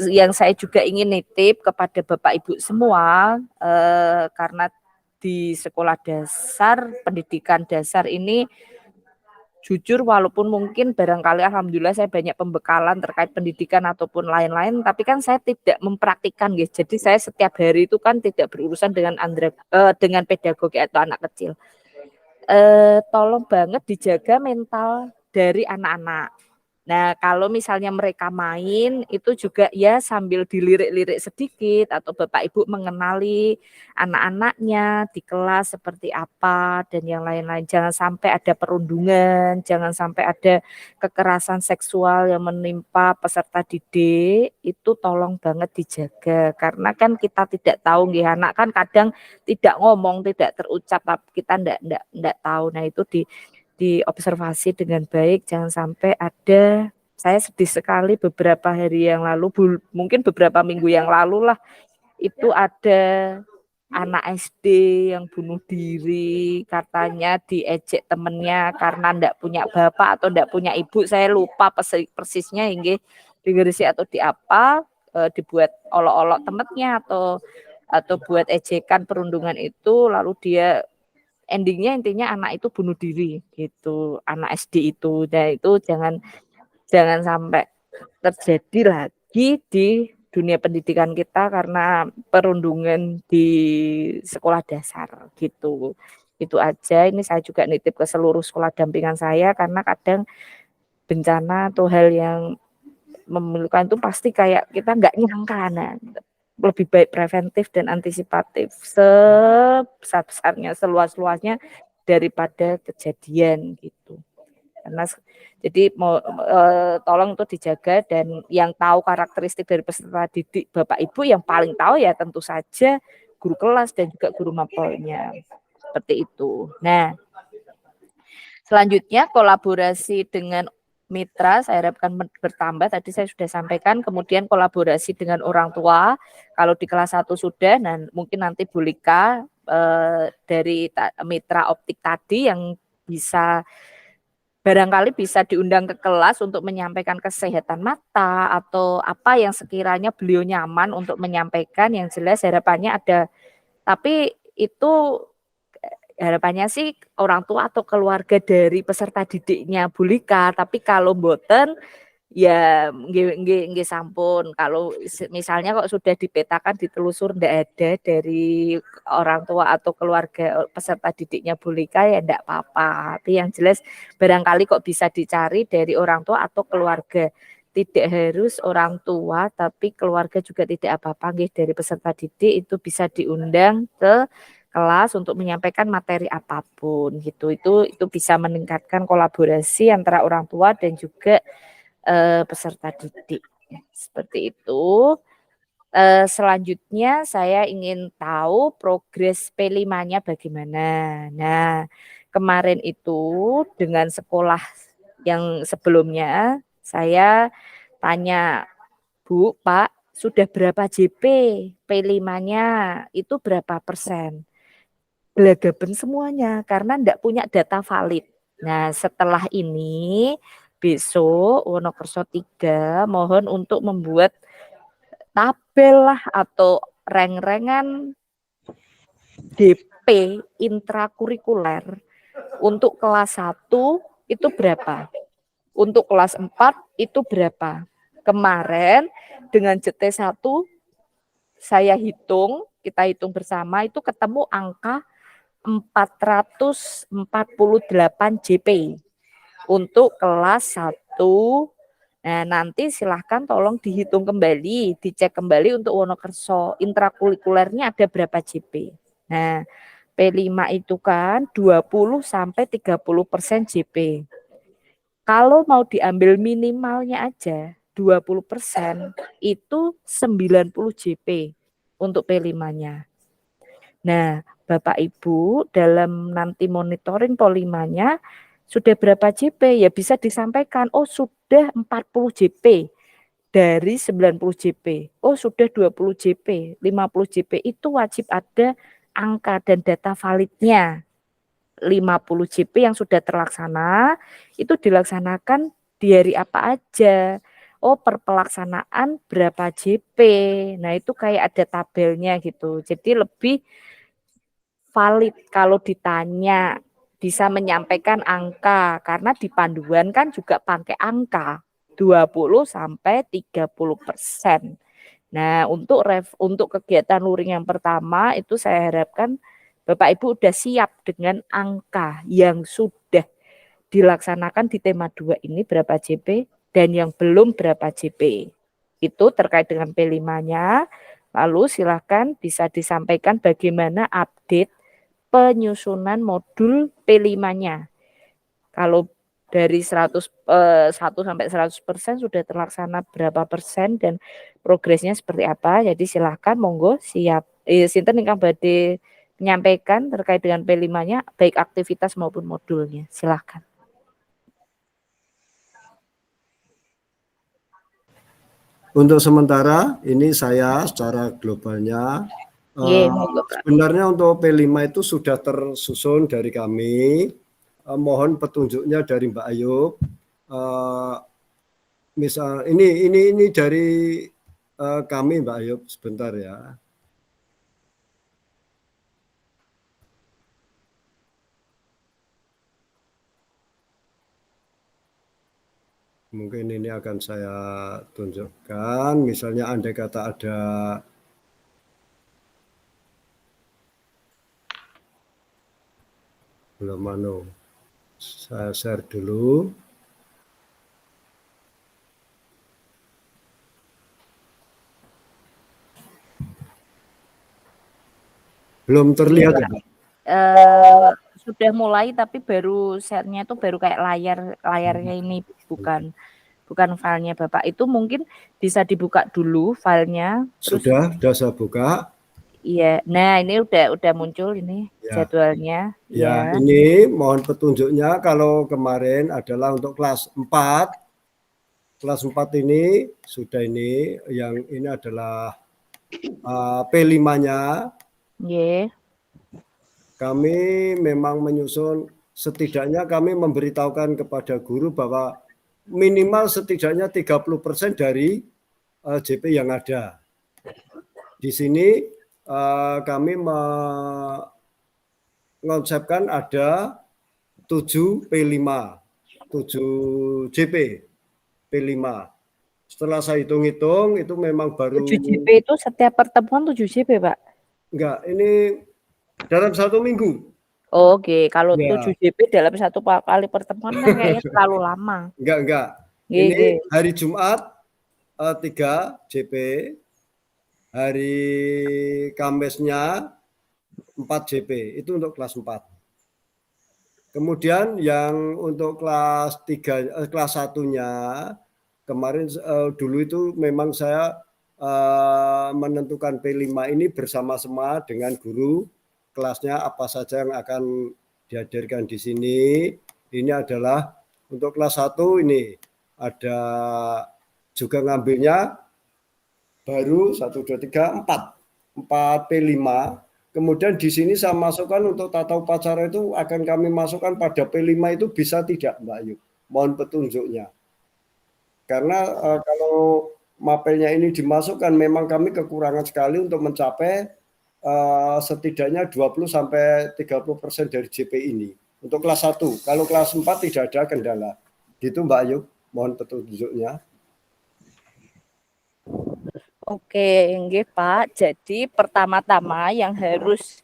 Yang saya juga ingin nitip kepada Bapak Ibu semua, karena di sekolah dasar, pendidikan dasar ini jujur walaupun mungkin barangkali alhamdulillah saya banyak pembekalan terkait pendidikan ataupun lain-lain, tapi kan saya tidak mempraktikkan guys. Jadi saya setiap hari itu kan tidak berurusan dengan dengan pedagogi atau anak kecil. Tolong banget dijaga mental dari anak-anak. Nah, kalau misalnya mereka main itu juga ya sambil dilirik-lirik sedikit atau Bapak Ibu mengenali anak-anaknya di kelas seperti apa dan yang lain-lain. Jangan sampai ada perundungan, jangan sampai ada kekerasan seksual yang menimpa peserta didik, itu tolong banget dijaga. Karena kan kita tidak tahu nggih, anak kan kadang tidak ngomong, tidak terucap, tapi kita ndak tahu. Nah, itu diobservasi dengan baik, jangan sampai ada. Saya sedih sekali beberapa hari yang lalu, mungkin beberapa minggu yang lalu lah, itu ada anak SD yang bunuh diri, katanya diejek temennya karena ndak punya bapak atau ndak punya ibu, saya lupa persisnya hingga digerisi atau di apa, dibuat olok-olok temennya atau buat ejekan perundungan itu, lalu dia endingnya intinya anak itu bunuh diri gitu, anak SD itu. Nah itu jangan sampai terjadi lagi di dunia pendidikan kita karena perundungan di sekolah dasar gitu. Itu aja, ini saya juga nitip ke seluruh sekolah dampingan saya karena kadang bencana atau hal yang memilukan itu pasti kayak kita nggak nyangka. Nah, lebih baik preventif dan antisipatif sebesar-besarnya, seluas-luasnya daripada kejadian gitu. Karena jadi tolong itu dijaga, dan yang tahu karakteristik dari peserta didik Bapak Ibu yang paling tahu ya tentu saja guru kelas dan juga guru mapelnya. Seperti itu. Nah, selanjutnya kolaborasi dengan mitra saya harapkan bertambah, tadi saya sudah sampaikan, kemudian kolaborasi dengan orang tua, kalau di kelas 1 sudah, dan mungkin nanti Bu Lika dari mitra optik tadi yang bisa barangkali bisa diundang ke kelas untuk menyampaikan kesehatan mata atau apa yang sekiranya beliau nyaman untuk menyampaikan, yang jelas harapannya ada, tapi itu harapannya sih orang tua atau keluarga dari peserta didiknya Bu Lika, tapi kalau mboten ya nggih sampun. Kalau misalnya kok sudah dipetakan, ditelusur ndak ada dari orang tua atau keluarga peserta didiknya Bu Lika ya ndak apa-apa. Tapi yang jelas barangkali kok bisa dicari dari orang tua atau keluarga. Tidak harus orang tua, tapi keluarga juga tidak apa-apa nggih, dari peserta didik itu bisa diundang ke kelas untuk menyampaikan materi apapun gitu. Itu bisa meningkatkan kolaborasi antara orang tua dan juga peserta didik. Seperti itu. Selanjutnya saya ingin tahu progres P5-nya bagaimana. Nah, kemarin itu dengan sekolah yang sebelumnya saya tanya, Bu, Pak, sudah berapa JP? P5-nya itu berapa persen? Gelagapan semuanya karena enggak punya data valid. Nah, setelah ini besok Wonokerso 3 mohon untuk membuat tabel lah atau reng-rengan DP intrakurikuler untuk kelas 1 itu berapa? Untuk kelas 4 itu berapa? Kemarin dengan JT1 saya hitung, kita hitung bersama itu ketemu angka 448 JP untuk kelas 1. Nah, nanti silahkan tolong dihitung kembali, dicek kembali untuk Wonokerso intrakurikulernya ada berapa JP. Nah, P5 itu kan 20-30% JP. Kalau mau diambil minimalnya aja 20%, itu 90 JP untuk P5-nya. Nah, Bapak Ibu dalam nanti monitoring polimanya sudah berapa JP? Ya bisa disampaikan, oh sudah 40 JP dari 90 JP. Oh sudah 20 JP, 50 JP itu wajib ada angka dan data validnya. 50 JP yang sudah terlaksana itu dilaksanakan di hari apa aja. Oh per pelaksanaan berapa JP. Nah itu kayak ada tabelnya gitu. Jadi lebih valid kalau ditanya, bisa menyampaikan angka karena di panduan kan juga pakai angka 20 sampai 30%. Nah, untuk kegiatan luring yang pertama itu saya harapkan Bapak Ibu udah siap dengan angka yang sudah dilaksanakan di tema 2 ini berapa JP dan yang belum berapa JP. Itu terkait dengan P5-nya. Lalu silakan bisa disampaikan bagaimana update penyusunan modul P5-nya. Kalau dari 1 sampai 100% sudah terlaksana berapa persen dan progresnya seperti apa. Jadi silakan monggo siap. Sinten ingkang badhe menyampaikan terkait dengan P5-nya baik aktivitas maupun modulnya. Silakan. Untuk sementara ini saya secara globalnya sebenarnya untuk P5 itu sudah tersusun dari kami. Mohon petunjuknya dari Mbak Ayub. Misal ini dari kami Mbak Ayub, sebentar ya. Mungkin ini akan saya tunjukkan. Misalnya andai kata ada belum mano, saya share dulu. Belum terlihat ya, Pak? Sudah mulai tapi baru share-nya itu baru kayak layarnya ini bukan filenya Bapak. Itu mungkin bisa dibuka dulu filenya. Sudah saya buka. Iya. Nah, ini udah muncul ini jadwalnya. Ya, ini mohon petunjuknya kalau kemarin adalah untuk kelas 4. Kelas 4 ini sudah ini yang ini adalah P5-nya. Kami memang menyusun, setidaknya kami memberitahukan kepada guru bahwa minimal setidaknya 30% dari JP yang ada. Di sini kami mengonsepkan ada 7 P5, 7 JP P5. Setelah saya hitung-hitung itu memang baru 7 JP itu setiap pertemuan 7 JP, Pak? Enggak, ini dalam 1 minggu. Oke, kalau 7 JP dalam 1 kali pertemuan kan kayaknya terlalu lama. Enggak. Ini hari Jumat 3 JP, hari Kamisnya 4 JP, itu untuk kelas 4. Kemudian yang untuk kelas 3, kelas 1-nya kemarin dulu itu memang saya menentukan P5 ini bersama-sama dengan guru kelasnya apa saja yang akan dihadirkan di sini. Ini adalah untuk kelas 1 ini ada juga ngambilnya baru 1, 2, 3, 4 P5. Kemudian di sini saya masukkan untuk tata upacara itu akan kami masukkan pada P5 itu bisa tidak Mbak Ayu? Mohon petunjuknya. Karena kalau mapelnya ini dimasukkan memang kami kekurangan sekali untuk mencapai setidaknya 20 sampai 30% dari JP ini. Untuk kelas 1, kalau kelas 4 tidak ada kendala. Gitu Mbak Ayu, mohon petunjuknya. Oke, nggih Pak. Jadi pertama-tama yang harus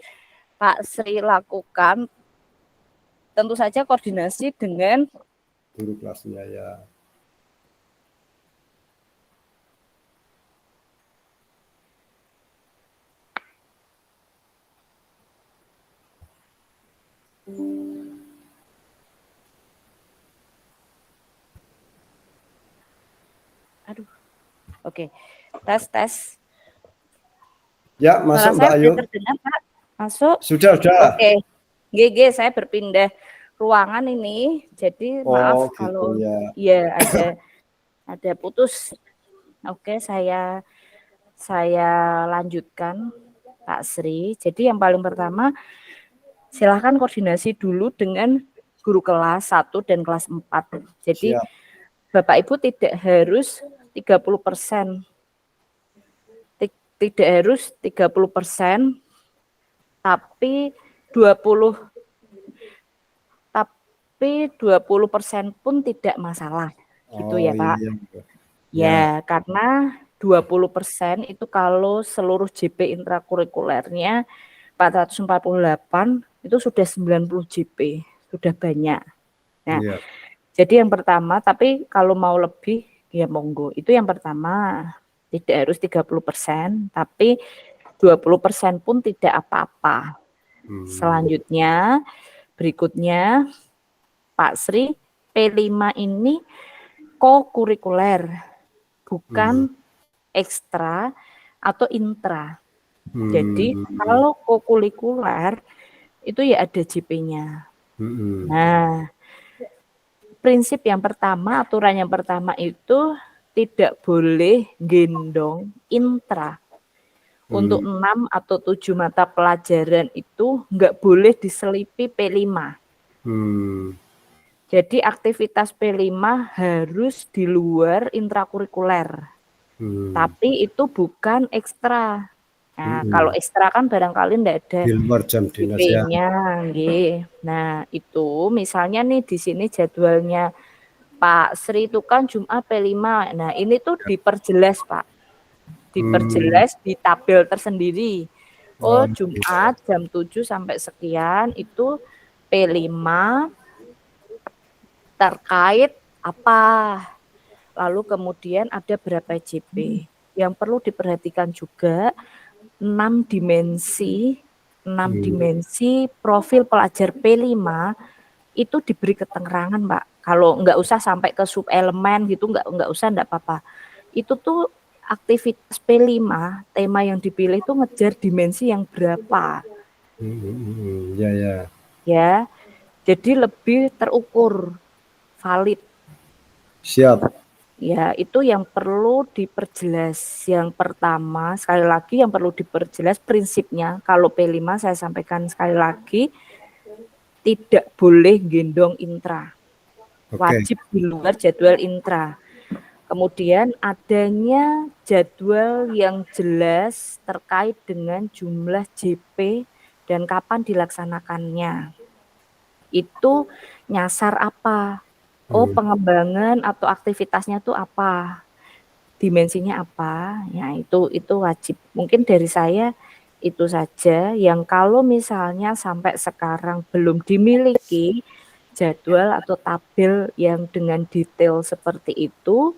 Pak Sri lakukan tentu saja koordinasi dengan guru kelasnya ya. Aduh. Oke. Tes. Ya, masuk Mbak Ayu. Terdengar, Pak? Masuk? Sudah. Oke. GG, saya berpindah ruangan ini. Jadi maaf gitu kalau ya. ya ada putus. Oke, saya lanjutkan Pak Sri. Jadi yang paling pertama silahkan koordinasi dulu dengan guru kelas 1 dan kelas 4. Jadi Siap. Bapak Ibu tidak harus 30%. Tidak harus 30%, tapi 20% pun tidak masalah. Gitu ya, Pak. Iya. Ya, karena 20% itu kalau seluruh JP intrakurikulernya 448 itu sudah 90 JP, sudah banyak. Nah, Iya. jadi yang pertama, tapi kalau mau lebih ya monggo. Itu yang pertama. Tidak harus 30%, tapi 20% pun tidak apa-apa. Selanjutnya, berikutnya Pak Sri, P5 ini co-kurikuler, bukan ekstra atau intra. Jadi kalau co-kurikuler itu ya ada JP-nya. Nah, prinsip yang pertama, aturan yang pertama itu tidak boleh gendong intra. Untuk 6 atau 7 mata pelajaran itu nggak boleh diselipi P5. Jadi aktivitas P5 harus di luar intrakurikuler. Tapi itu bukan ekstra. Nah, kalau ekstra kan barangkali enggak ada Di luar jam dinas ya. IP-nya, nggih. Nah, itu misalnya nih di sini jadwalnya Pak Sri itu kan Jumat P5. Nah, ini tuh diperjelas, Pak. Diperjelas di tabel tersendiri. Oh, Jumat jam 7 sampai sekian itu P5 terkait apa. Lalu kemudian ada berapa JP. Yang perlu diperhatikan juga 6 dimensi profil pelajar P5 itu diberi keterangan, Pak. Kalau nggak usah sampai ke sub elemen gitu, nggak usah, nggak apa-apa. Itu tuh aktivitas P5, tema yang dipilih itu ngejar dimensi yang berapa. Ya. Ya, jadi lebih terukur, valid. Siap. Ya, itu yang perlu diperjelas. Yang pertama, sekali lagi yang perlu diperjelas prinsipnya. Kalau P5 saya sampaikan sekali lagi, tidak boleh gendong intra. Wajib di luar jadwal intra. Kemudian adanya jadwal yang jelas terkait dengan jumlah JP dan kapan dilaksanakannya. Itu nyasar apa? Oh, pengembangan atau aktivitasnya itu apa? Dimensinya apa? Ya, itu wajib. Mungkin dari saya itu saja yang kalau misalnya sampai sekarang belum dimiliki jadwal atau tabel yang dengan detail seperti itu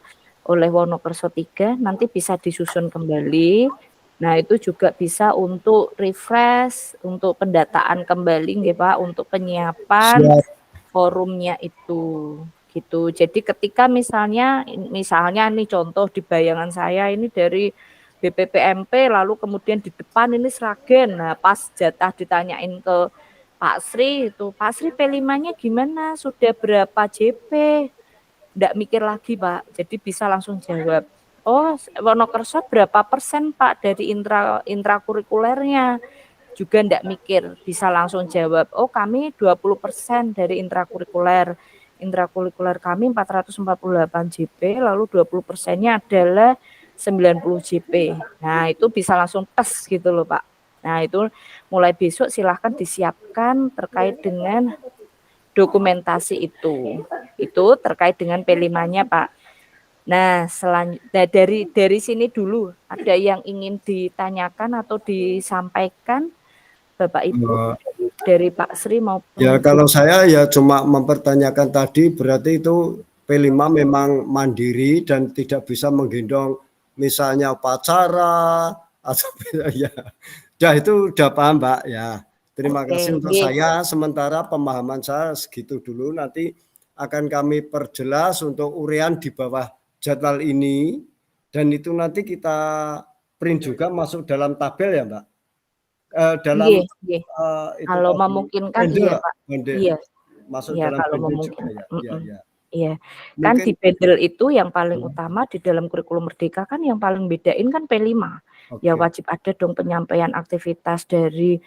oleh Wonokerso 3 nanti bisa disusun kembali. Nah, itu juga bisa untuk refresh, untuk pendataan kembali nggih Pak, untuk penyiapan forumnya itu gitu. Jadi ketika misalnya nih contoh di bayangan saya ini dari BPPMP lalu kemudian di depan ini Sragen. Nah, pas jatah ditanyain ke Pak Sri itu, Pak Sri P5-nya gimana? Sudah berapa JP? Nggak mikir lagi, Pak. Jadi bisa langsung jawab. Oh, Wonokerso berapa persen, Pak, dari intrakurikulernya? Juga nggak mikir, bisa langsung jawab. Oh, kami 20% dari intrakurikuler. Intrakurikuler kami 448 JP, lalu 20%-nya adalah 90 JP. Nah, itu bisa langsung tes gitu loh, Pak. Nah, itu mulai besok silahkan disiapkan terkait dengan dokumentasi itu. Itu terkait dengan P5-nya, Pak. Nah, selanjutnya dari sini dulu ada yang ingin ditanyakan atau disampaikan Bapak Ibu dari Pak Sri maupun Ya, kalau saya ya cuma mempertanyakan tadi berarti itu P5 memang mandiri dan tidak bisa menggendong misalnya upacara atau ya. Ya itu udah paham, Mbak ya. Terima kasih untuk saya. Sementara pemahaman saya segitu dulu. Nanti akan kami perjelas untuk urean di bawah jadwal ini dan itu nanti kita print juga masuk dalam tabel ya, Mbak. dalam Nggih nggih. itu Kalau tadi memungkinkan bundle, iya, Pak. bundle Iya. masuk Iya, dalam kalau bundle juga memungkin ya? Iya iya. iya. Kan Mungkin di bundle itu yang paling utama di dalam kurikulum Merdeka kan yang paling bedain kan P5. Ya Oke. wajib ada dong penyampaian aktivitas dari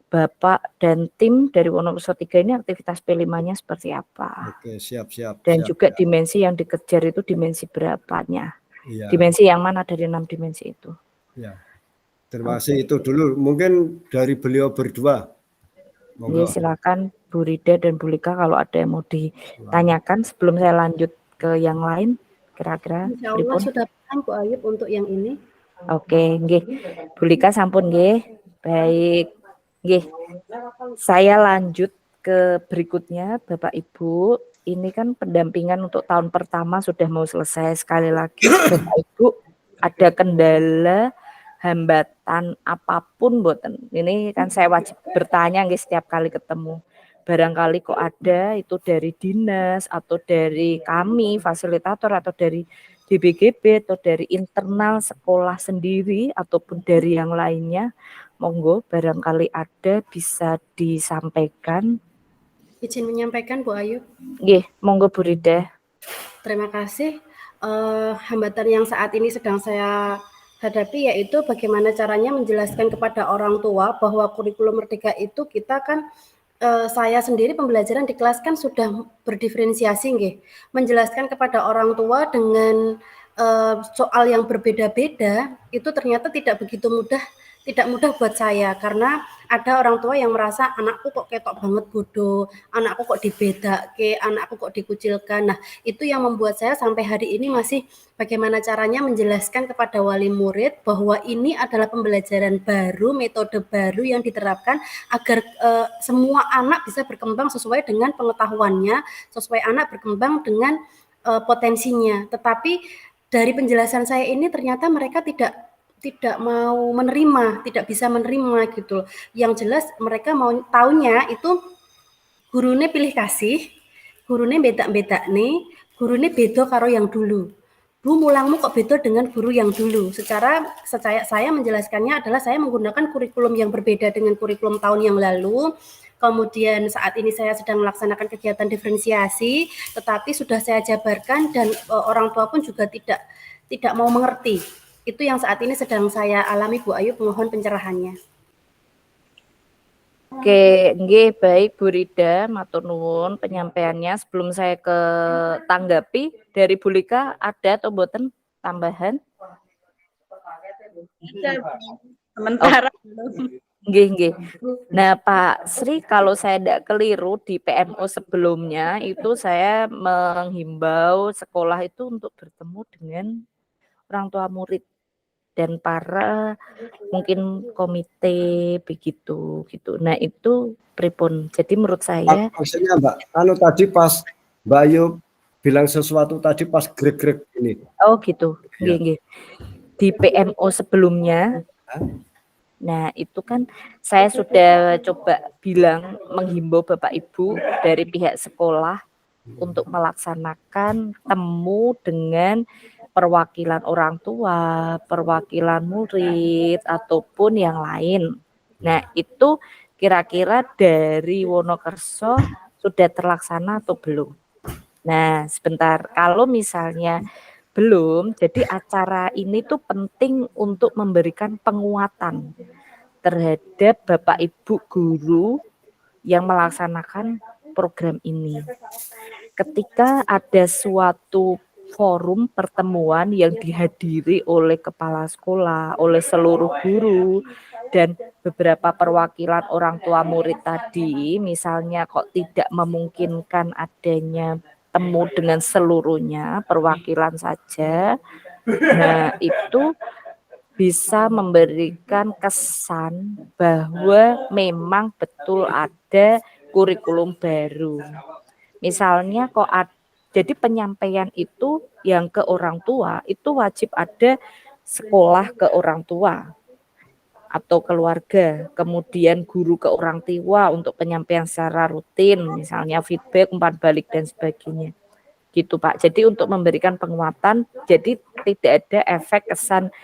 Bapak dan tim dari Wonokerso 3 ini aktivitas P5-nya seperti apa. Oke, siap siap Dan siap juga ya. dimensi yang dikejar itu dimensi berapanya. Iya. Dimensi yang mana dari 6 dimensi itu. Ya. Terima kasih itu dulu. Mungkin dari beliau berdua. Ya, Monggo. silakan Bu Rida dan Bu Lika kalau ada yang mau ditanyakan sebelum saya lanjut ke yang lain kira-kira Insya Allah pripun. sudah paham Bu Ayub untuk yang ini. Oke, nggih. Bu Lika sampun nggih. Baik. Nggih. Saya lanjut ke berikutnya Bapak Ibu. Ini kan pendampingan untuk tahun pertama sudah mau selesai. Sekali lagi Bapak Ibu ada kendala hambatan apapun mboten. Ini kan saya wajib bertanya nggih setiap kali ketemu. Barangkali kok ada itu dari dinas atau dari kami fasilitator atau dari DBGB atau dari internal sekolah sendiri ataupun dari yang lainnya, monggo barangkali ada bisa disampaikan. Izin menyampaikan Bu Ayub. Nggih, monggo Bu Rida. Terima kasih. Hambatan yang saat ini sedang saya hadapi yaitu bagaimana caranya menjelaskan kepada orang tua bahwa kurikulum Merdeka itu kita kan saya sendiri pembelajaran di kelas kan sudah berdiferensiasi nggih. Menjelaskan kepada orang tua dengan soal yang berbeda-beda itu ternyata tidak begitu mudah, tidak mudah buat saya karena ada orang tua yang merasa anakku kok ketok banget bodoh, anakku kok dibedake, anakku kok dikucilkan. Nah, itu yang membuat saya sampai hari ini masih bagaimana caranya menjelaskan kepada wali murid bahwa ini adalah pembelajaran baru, metode baru yang diterapkan agar semua anak bisa berkembang sesuai dengan pengetahuannya, sesuai anak berkembang dengan potensinya. Tetapi dari penjelasan saya ini ternyata mereka tidak mau menerima, tidak bisa menerima gitu. Yang jelas mereka mau taunya itu gurune pilih kasih, gurune beda-beda nih, gurune beda karo yang dulu. Bu, mulangmu kok beda dengan guru yang dulu. Secara saya menjelaskannya adalah saya menggunakan kurikulum yang berbeda dengan kurikulum tahun yang lalu. Kemudian saat ini saya sedang melaksanakan kegiatan diferensiasi, tetapi sudah saya jabarkan dan orang tua pun juga tidak mau mengerti. Itu yang saat ini sedang saya alami Bu Ayu, mohon pencerahannya. Oke, nggih baik Bu Rida, matur nuwun penyampaiannya. Sebelum saya ke tanggapi dari Bu Lika ada atau mboten tambahan? Sementara belum. Nggih. Nah, Pak Sri, kalau saya tidak keliru di PMO sebelumnya itu saya menghimbau sekolah itu untuk bertemu dengan orang tua murid dan para mungkin komite begitu gitu. Nah, itu pripun. Jadi menurut saya maksudnya Mbak, tadi pas Mbak Ayu bilang sesuatu tadi pas grek-grek ini. Oh gitu. Ya. Nggih. Di PMO sebelumnya nah, itu kan saya sudah coba bilang menghimbau Bapak Ibu dari pihak sekolah untuk melaksanakan temu dengan perwakilan orang tua, perwakilan murid, ataupun yang lain. Nah, itu kira-kira dari Wonokerso sudah terlaksana atau belum? Nah, sebentar. Kalau misalnya belum, jadi acara ini tuh penting untuk memberikan penguatan terhadap Bapak Ibu guru yang melaksanakan program ini. Ketika ada suatu forum pertemuan yang dihadiri oleh kepala sekolah, oleh seluruh guru, dan beberapa perwakilan orang tua murid tadi, misalnya kok tidak memungkinkan adanya temu dengan seluruhnya, perwakilan saja. Nah, itu bisa memberikan kesan bahwa memang betul ada kurikulum baru. Misalnya kok jadi penyampaian itu yang ke orang tua itu wajib ada sekolah ke orang tua atau keluarga, kemudian guru ke orang tua untuk penyampaian secara rutin, misalnya feedback, umpan balik dan sebagainya. Gitu Pak. Jadi untuk memberikan penguatan, jadi tidak ada efek kesan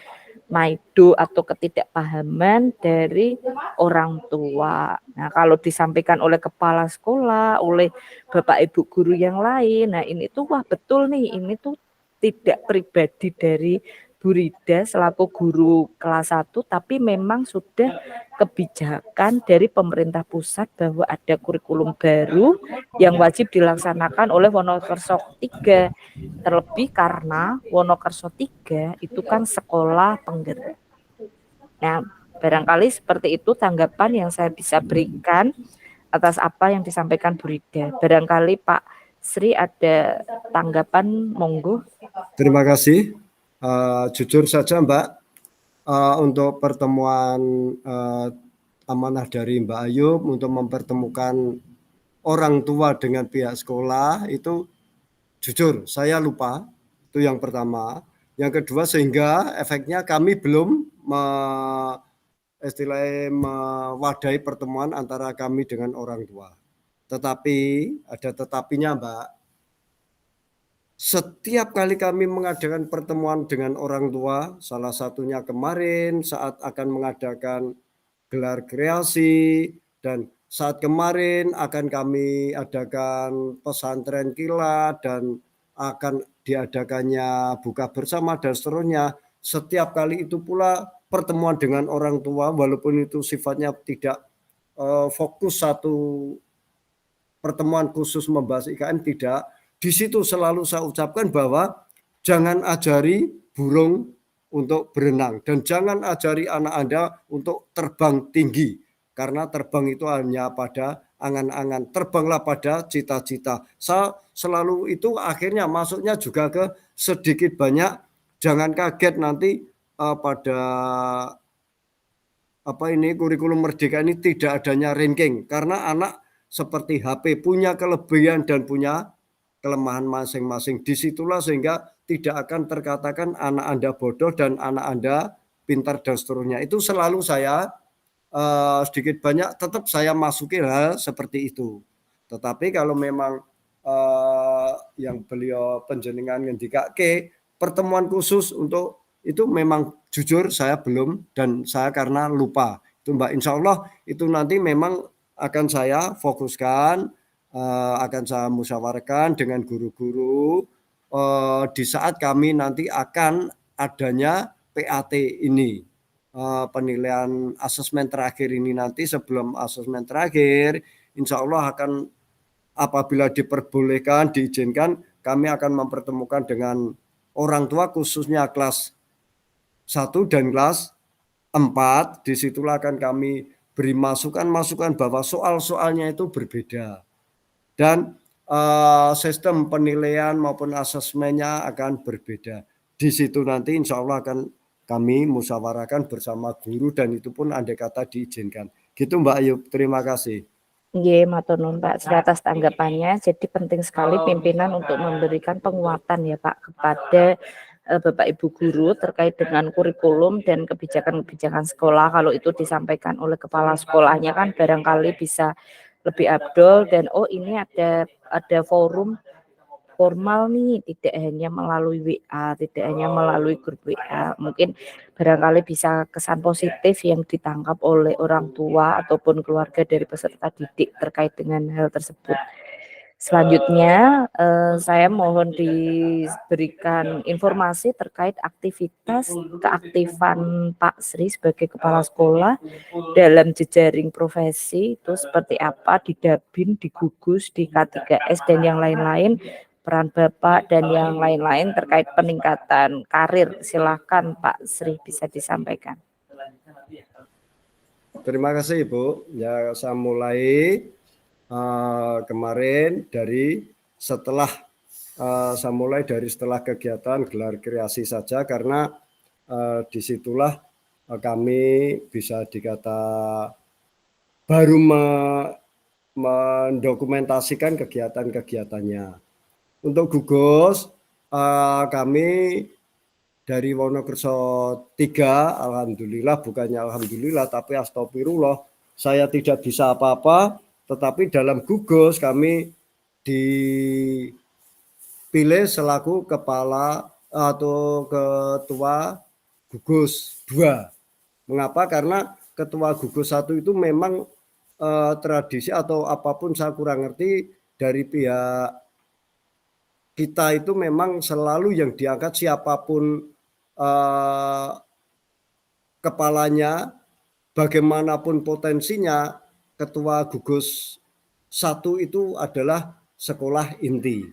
maido atau ketidakpahaman dari orang tua. Nah, kalau disampaikan oleh kepala sekolah, oleh Bapak Ibu guru yang lain, nah ini tuh wah betul nih, ini tuh tidak pribadi dari Bu Rida selaku guru kelas 1, tapi memang sudah kebijakan dari pemerintah pusat bahwa ada kurikulum baru yang wajib dilaksanakan oleh Wonokerso 3. Terlebih karena Wonokerso 3 itu kan sekolah penggerak. Nah, barangkali seperti itu tanggapan yang saya bisa berikan atas apa yang disampaikan Bu Rida. Barangkali Pak Sri ada tanggapan, monggo. Terima kasih. Jujur saja Mbak, untuk pertemuan amanah dari Mbak Ayub untuk mempertemukan orang tua dengan pihak sekolah itu jujur saya lupa, itu yang pertama. Yang kedua, sehingga efeknya kami belum istilahnya mewadahi pertemuan antara kami dengan orang tua. Tetapi ada tetapinya Mbak. Setiap kali kami mengadakan pertemuan dengan orang tua, salah satunya kemarin saat akan mengadakan gelar kreasi, dan saat kemarin akan kami adakan pesantren kilat dan akan diadakannya buka bersama dan seterusnya. Setiap kali itu pula pertemuan dengan orang tua, walaupun itu sifatnya tidak fokus satu pertemuan khusus membahas IKN, tidak. Di situ selalu saya ucapkan bahwa jangan ajari burung untuk berenang dan jangan ajari anak Anda untuk terbang tinggi, karena terbang itu hanya pada angan-angan, terbanglah pada cita-cita. Saya selalu itu akhirnya masuknya juga ke sedikit banyak, jangan kaget nanti pada kurikulum merdeka ini tidak adanya ranking, karena anak seperti HP punya kelebihan dan punya kelemahan masing-masing. Disitulah sehingga tidak akan terkatakan anak Anda bodoh dan anak Anda pintar dan seterusnya. Itu selalu saya sedikit banyak tetap saya masuki hal seperti itu. Tetapi kalau memang yang beliau penjenengan ngendikake pertemuan khusus untuk itu, memang jujur saya belum, dan saya karena lupa. Itu Mbak, insya Allah itu nanti memang akan saya fokuskan, akan saya musyawarahkan dengan guru-guru di saat kami nanti akan adanya PAT ini, penilaian asesmen terakhir ini. Nanti sebelum asesmen terakhir, insya Allah akan, apabila diperbolehkan, diizinkan, kami akan mempertemukan dengan orang tua khususnya kelas 1 dan kelas 4. Disitulah akan kami beri masukan-masukan bahwa soal-soalnya itu berbeda. Dan sistem penilaian maupun asesmennya akan berbeda. Di situ nanti insya Allah akan kami musyawarahkan bersama guru, dan itu pun andai kata diizinkan. Gitu Mbak Ayub, terima kasih. Nggih, matur nuwun Pak Sri atas tanggapannya. Jadi penting sekali pimpinan untuk memberikan penguatan ya Pak kepada Bapak Ibu guru terkait dengan kurikulum dan kebijakan-kebijakan sekolah. Kalau itu disampaikan oleh kepala sekolahnya kan barangkali bisa lebih abdol, dan oh ini ada forum formal nih, tidak hanya melalui WA, tidak hanya melalui grup WA. Mungkin barangkali bisa kesan positif yang ditangkap oleh orang tua ataupun keluarga dari peserta didik terkait dengan hal tersebut. Selanjutnya saya mohon diberikan informasi terkait aktivitas keaktifan Pak Sri sebagai kepala sekolah dalam jejaring profesi itu seperti apa di Dabin, di Gugus, di K3S dan yang lain-lain, peran Bapak dan yang lain-lain terkait peningkatan karir. Silakan Pak Sri bisa disampaikan. Terima kasih Ibu. Ya, saya mulai kemarin dari setelah kegiatan gelar kreasi saja, karena disitulah kami bisa dikata baru mendokumentasikan kegiatan-kegiatannya. Untuk gugus kami dari Wonokerso 3, alhamdulillah, bukannya alhamdulillah tapi astagfirullah, saya tidak bisa apa-apa. Tetapi dalam gugus kami dipilih selaku kepala atau ketua gugus 2. Mengapa? Karena ketua gugus 1 itu memang tradisi atau apapun saya kurang ngerti, dari pihak kita itu memang selalu yang diangkat siapapun kepalanya, bagaimanapun potensinya, ketua gugus 1 itu adalah sekolah inti.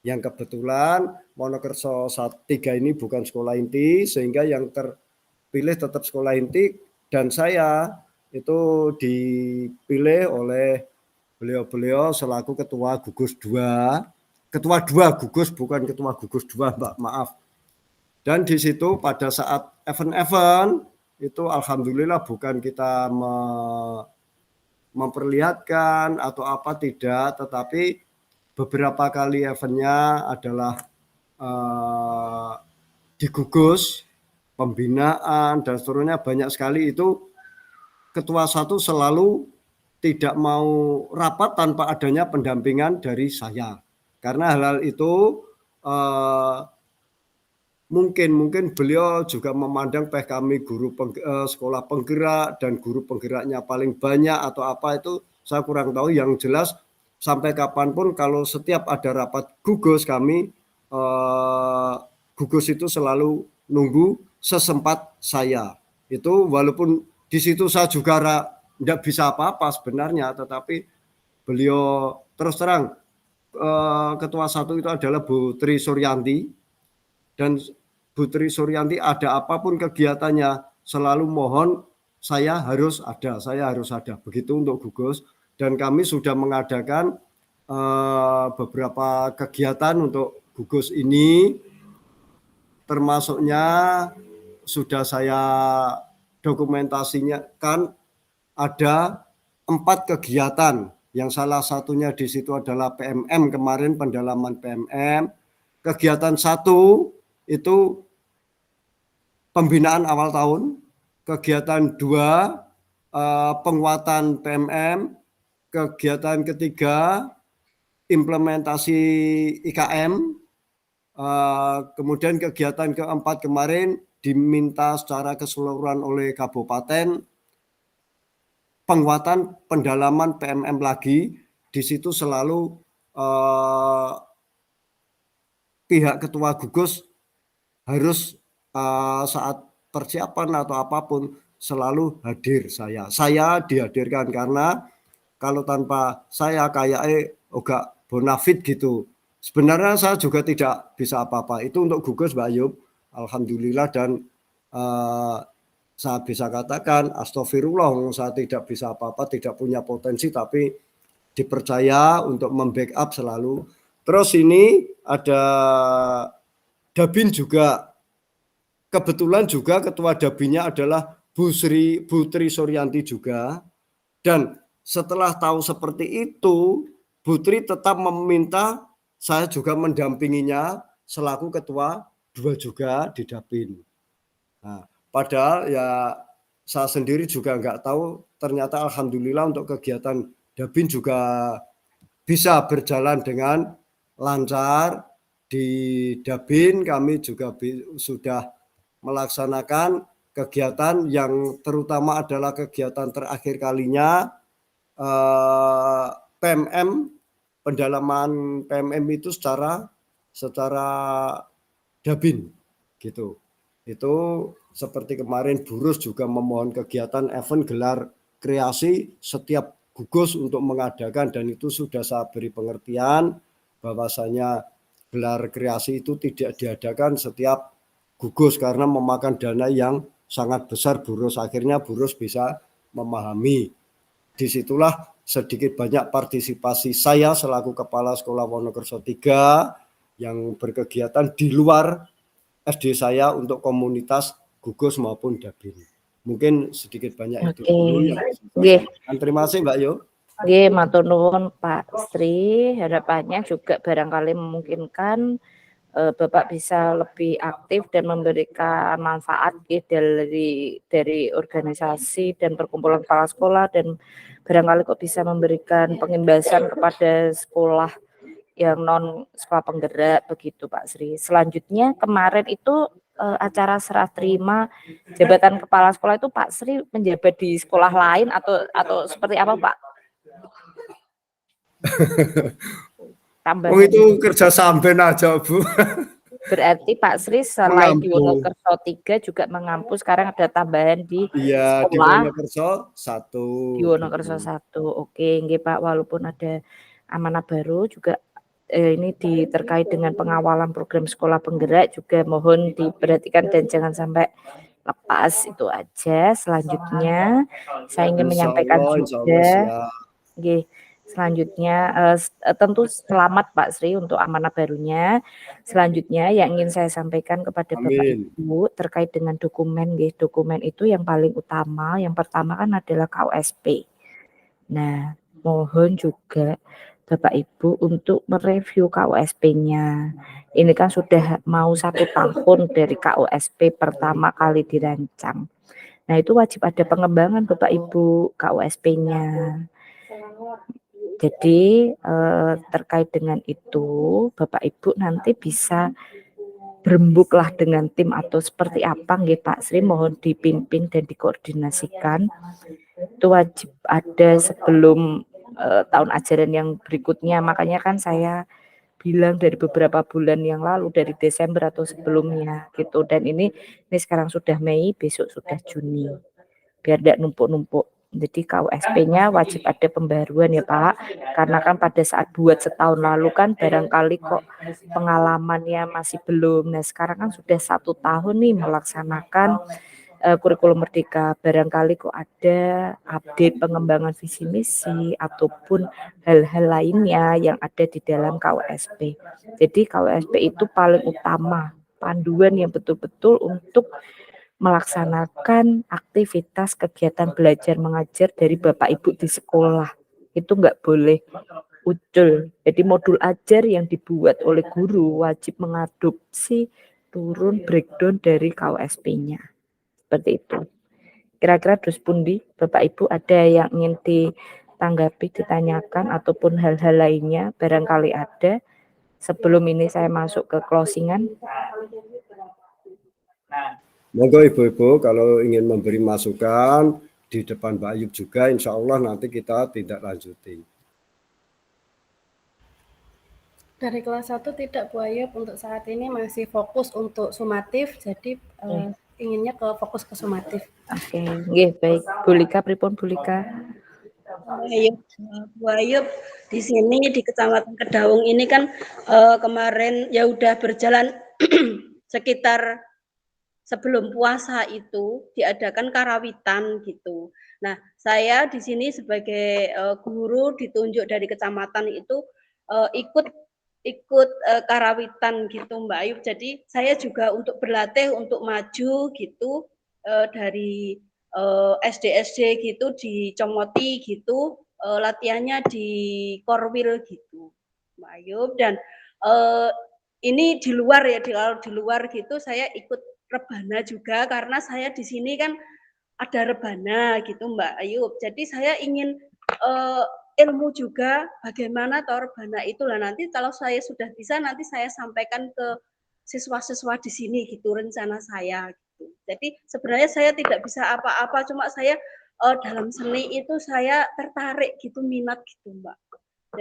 Yang kebetulan Wonokerso 3 ini bukan sekolah inti, sehingga yang terpilih tetap sekolah inti, dan saya itu dipilih oleh beliau-beliau selaku ketua gugus 2. Ketua 2 gugus, bukan ketua gugus 2, Mbak, maaf. Dan di situ pada saat event-event itu alhamdulillah bukan kita memperlihatkan atau apa, tidak, tetapi beberapa kali eventnya adalah di gugus, pembinaan dan seterusnya, banyak sekali. Itu ketua 1 selalu tidak mau rapat tanpa adanya pendampingan dari saya, karena hal-hal itu mungkin beliau juga memandang kami guru sekolah penggerak dan guru penggeraknya paling banyak atau apa, itu saya kurang tahu. Yang jelas sampai kapanpun kalau setiap ada rapat gugus kami, gugus itu selalu nunggu sesempat saya. Itu walaupun di situ saya juga tidak bisa apa-apa sebenarnya, tetapi beliau terus terang, ketua 1 itu adalah Bu Tri Suryanti, dan Bu Tri Suryanti ada apapun kegiatannya selalu mohon saya harus ada, begitu untuk gugus. Dan kami sudah mengadakan beberapa kegiatan untuk gugus ini, termasuknya sudah saya dokumentasinya kan, ada 4 kegiatan, yang salah satunya di situ adalah PMM kemarin, pendalaman PMM. Kegiatan 1 itu pembinaan awal tahun, kegiatan 2 penguatan PMM, kegiatan ketiga implementasi IKM, kemudian kegiatan keempat kemarin diminta secara keseluruhan oleh kabupaten penguatan pendalaman PMM lagi. Di situ selalu pihak ketua gugus harus saat persiapan atau apapun selalu hadir. Saya dihadirkan, karena kalau tanpa saya kayak agak bonafit gitu. Sebenarnya saya juga tidak bisa apa-apa. Itu untuk gugus, Mbak Ayub, alhamdulillah. Dan saya bisa katakan astagfirullah, saya tidak bisa apa-apa, tidak punya potensi, tapi dipercaya untuk membackup selalu. Terus ini ada Dabin juga. Kebetulan juga ketua Dabinnya adalah Bu Tri Suryanti juga. Dan setelah tahu seperti itu, Bu Tri tetap meminta saya juga mendampinginya selaku ketua 2 juga di Dabin. Nah, padahal ya saya sendiri juga nggak tahu, ternyata alhamdulillah untuk kegiatan Dabin juga bisa berjalan dengan lancar. Di Dabin kami juga sudah melaksanakan kegiatan yang terutama adalah kegiatan terakhir kalinya PMM, pendalaman PMM itu secara Dabin gitu. Itu seperti kemarin Burus juga memohon kegiatan event gelar kreasi setiap gugus untuk mengadakan, dan itu sudah saya beri pengertian bahwasanya gelar kreasi itu tidak diadakan setiap gugus karena memakan dana yang sangat besar. Burus akhirnya Burus bisa memahami. Disitulah sedikit banyak partisipasi saya selaku kepala sekolah Wonokerso 3 yang berkegiatan di luar SD saya untuk komunitas gugus maupun Dabin. Mungkin sedikit banyak itu dulu yang terima kasih, Mbak Yo. Nggih, matur nuwun Pak Sri. Harapannya juga barangkali memungkinkan Bapak bisa lebih aktif dan memberikan manfaat dari organisasi dan perkumpulan kepala sekolah, dan barangkali kok bisa memberikan pengimbasan kepada sekolah yang non sekolah penggerak begitu Pak Sri. Selanjutnya kemarin itu acara serah terima jabatan kepala sekolah itu Pak Sri menjabat di sekolah lain atau seperti apa Pak? Oh Tambahan. itu kerja sampean aja Bu. Berarti Pak Sri selain di Mengampu. Wonokerso 3 juga mengampu, sekarang ada tambahan di Iya di sekolah Wonokerso 1 di Wonokerso gitu. 1. Oke, nggih Pak, walaupun ada amanah baru juga ini terkait dengan pengawalan program sekolah penggerak juga mohon diperhatikan dan jangan sampai lepas, itu aja. Selanjutnya saya ingin menyampaikan Insya Allah juga siap. nggih, selanjutnya tentu selamat Pak Sri untuk amanah barunya. Selanjutnya yang ingin saya sampaikan kepada Bapak Amin. Ibu terkait dengan dokumen nggih. Dokumen itu yang paling utama, yang pertama kan adalah KUSP. Nah, mohon juga Bapak Ibu untuk mereview KUSP-nya. Ini kan sudah mau 1 tahun dari KUSP pertama kali dirancang. Nah, itu wajib ada pengembangan Bapak Ibu KUSP-nya. Jadi terkait dengan itu Bapak Ibu nanti bisa berembuklah dengan tim atau seperti apa nggih Pak Sri, mohon dipimpin dan dikoordinasikan. Itu wajib ada sebelum tahun ajaran yang berikutnya. Makanya kan saya bilang dari beberapa bulan yang lalu, dari Desember atau sebelumnya gitu. Dan ini sekarang sudah Mei, besok sudah Juni. Biar tidak numpuk-numpuk. Jadi KUSP-nya wajib ada pembaruan ya Pak. Karena kan pada saat buat setahun lalu kan barangkali kok pengalamannya masih belum. Nah sekarang kan sudah 1 tahun nih melaksanakan kurikulum merdeka, barangkali kok ada update pengembangan visi misi ataupun hal-hal lainnya yang ada di dalam KUSP. Jadi KUSP itu paling utama, panduan yang betul-betul untuk melaksanakan aktivitas kegiatan belajar mengajar dari Bapak Ibu di sekolah. Itu enggak boleh ucul. Jadi modul ajar yang dibuat oleh guru wajib mengadopsi turun breakdown dari KUSP-nya. Seperti itu. Kira-kira dus pundi Bapak Ibu ada yang ingin ditanggapi, ditanyakan ataupun hal-hal lainnya barangkali ada. Sebelum ini saya masuk ke closingan. Monggo Ibu-ibu kalau ingin memberi masukan di depan Mbak Ayub juga insya Allah nanti kita tindak lanjuti. Dari kelas 1 tidak Bu Ayub, untuk saat ini masih fokus untuk sumatif, jadi inginnya fokus ke sumatif. Oke, nggih baik. Bu Lika, pripun Bu Lika? Bu Ayub di sini di Kecamatan Kedawung ini kan kemarin ya udah berjalan sekitar sebelum puasa itu diadakan karawitan gitu. Nah, saya di sini sebagai guru ditunjuk dari kecamatan itu ikut karawitan gitu Mbak Ayub. Jadi saya juga untuk berlatih untuk maju gitu dari SD gitu di Comoti gitu, latihannya di Korwil gitu Mbak Ayub. Dan ini di luar ya, kalau di luar gitu saya ikut rebana juga karena saya di sini kan ada rebana gitu Mbak Ayub. Jadi saya ingin ilmu juga bagaimana toh rebana itu lah, nanti kalau saya sudah bisa nanti saya sampaikan ke siswa-siswa di sini gitu rencana saya gitu. Jadi sebenarnya saya tidak bisa apa-apa, cuma saya dalam seni itu saya tertarik gitu, minat gitu Mbak.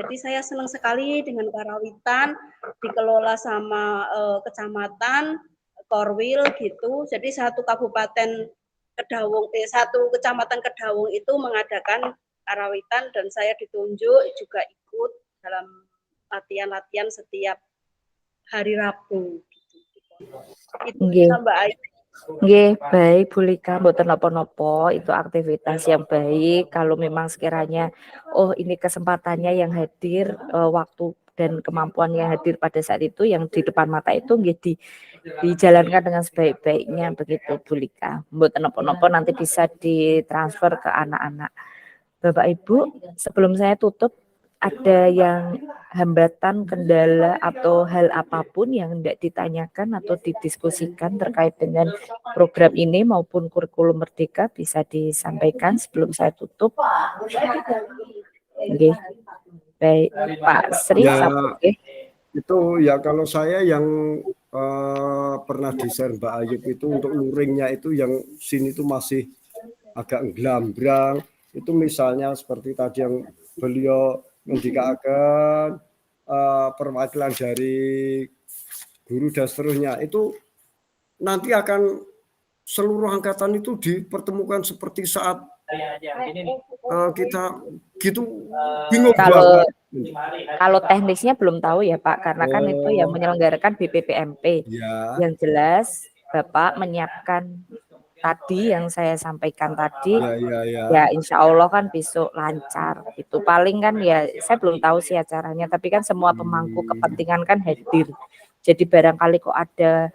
Jadi saya senang sekali dengan karawitan dikelola sama kecamatan Korwil gitu. Jadi satu kabupaten Kedawung, satu kecamatan Kedawung itu mengadakan karawitan dan saya ditunjuk juga ikut dalam latihan-latihan setiap hari Rabu. Itu Mbak Ayu. Nggih, baik Bu Lika, mboten napa-napa, itu aktivitas yang baik kalau memang sekiranya ini kesempatannya yang hadir, waktu dan kemampuan yang hadir pada saat itu yang di depan mata itu nggih dijalankan dengan sebaik-baiknya begitu Bu Lika. Mboten napa-napa nanti bisa ditransfer ke anak-anak. Bapak Ibu, sebelum saya tutup ada yang hambatan, kendala atau hal apapun yang hendak ditanyakan atau didiskusikan terkait dengan program ini maupun kurikulum merdeka bisa disampaikan sebelum saya tutup. Oke. Baik, Pak Sri. Ya, itu ya kalau saya yang pernah di-share Mbak Ayub itu untuk luringnya itu yang sini itu masih agak nglambrang. Itu misalnya seperti tadi yang beliau ngendikaken perwakilan dari guru dan seterusnya itu nanti akan seluruh angkatan itu dipertemukan seperti saat kita gitu bingung Kalau banget. teknisnya belum tahu ya Pak, karena kan itu yang Oh, menyelenggarakan BPPMP. ya, Yang jelas Bapak menyiapkan tadi yang saya sampaikan tadi, ya. ya insya Allah kan besok lancar. Itu paling kan ya saya belum tahu sih acaranya, tapi kan semua pemangku kepentingan kan hadir. Jadi barangkali kok ada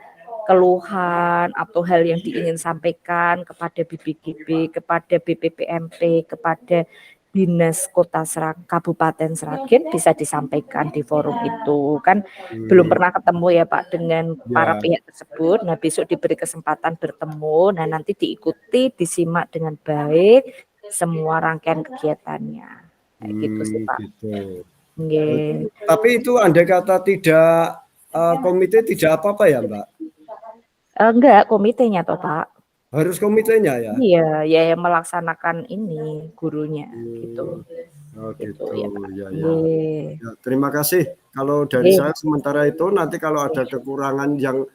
keluhan atau hal yang diingin sampaikan kepada BPGB, kepada BPPMP, kepada Dinas Kota Kabupaten Sragen bisa disampaikan di forum itu. Kan belum pernah ketemu ya Pak dengan para Ya, pihak tersebut. Nah, besok diberi kesempatan bertemu. Nah, nanti diikuti, disimak dengan baik semua rangkaian kegiatannya. Kayak gitu sih Pak. gitu. Nggih. Tapi itu andai kata tidak komite tidak apa-apa ya Mbak? Enggak, komitenya toh Pak. Harus komitenya ya? Iya, ya yang melaksanakan ini gurunya gitu. Oh Gitu gitu, ya Pak. ya. Nggih. Ya, terima kasih. Kalau dari Nggih. saya sementara itu nanti kalau ada kekurangan yang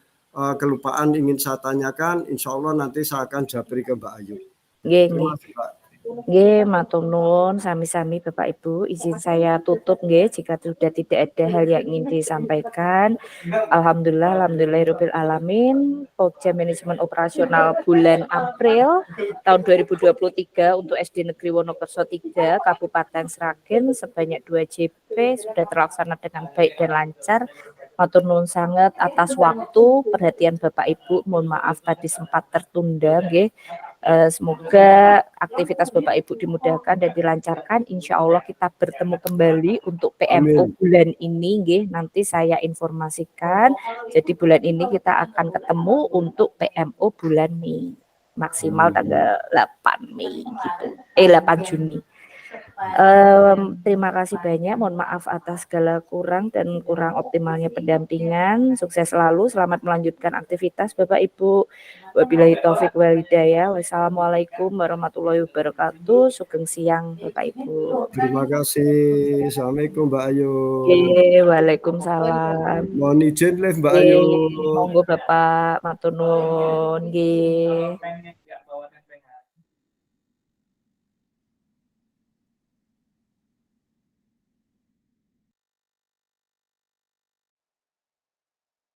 kelupaan ingin saya tanyakan, insya Allah nanti saya akan japri ke Mbak Ayu. Nggih, Terima nggih. kasih Pak. Nggih, matur nuwun sami-sami Bapak Ibu, izin saya tutup nggih jika sudah tidak ada hal yang ingin disampaikan. Alhamdulillahirabbil alamin. Pokja manajemen operasional bulan April tahun 2023 untuk SD Negeri Wonokerso 3 Kabupaten Sragen sebanyak 2 JP sudah terlaksana dengan baik dan lancar. Matur nuwun sangat atas waktu perhatian Bapak Ibu. Mohon maaf tadi sempat tertunda nggih. Semoga aktivitas Bapak Ibu dimudahkan dan dilancarkan. Insya Allah kita bertemu kembali untuk PMO Amin. bulan ini, nggih. Nanti saya informasikan. Jadi bulan ini kita akan ketemu untuk PMO bulan Mei, maksimal tanggal 8 Mei gitu. 8 Juni. Terima kasih banyak. Mohon maaf atas segala kurang dan kurang optimalnya pendampingan. Sukses selalu. Selamat melanjutkan aktivitas Bapak Ibu. Wabillahi taufik wal hidayah. Wassalamualaikum warahmatullahi wabarakatuh. Sugeng siang Bapak Ibu. Terima kasih. Assalamualaikum Mbak Ayu. Waalaikumsalam. Mohon izin live Mbak Ayu. Monggo Bapak matur nuwun nggih.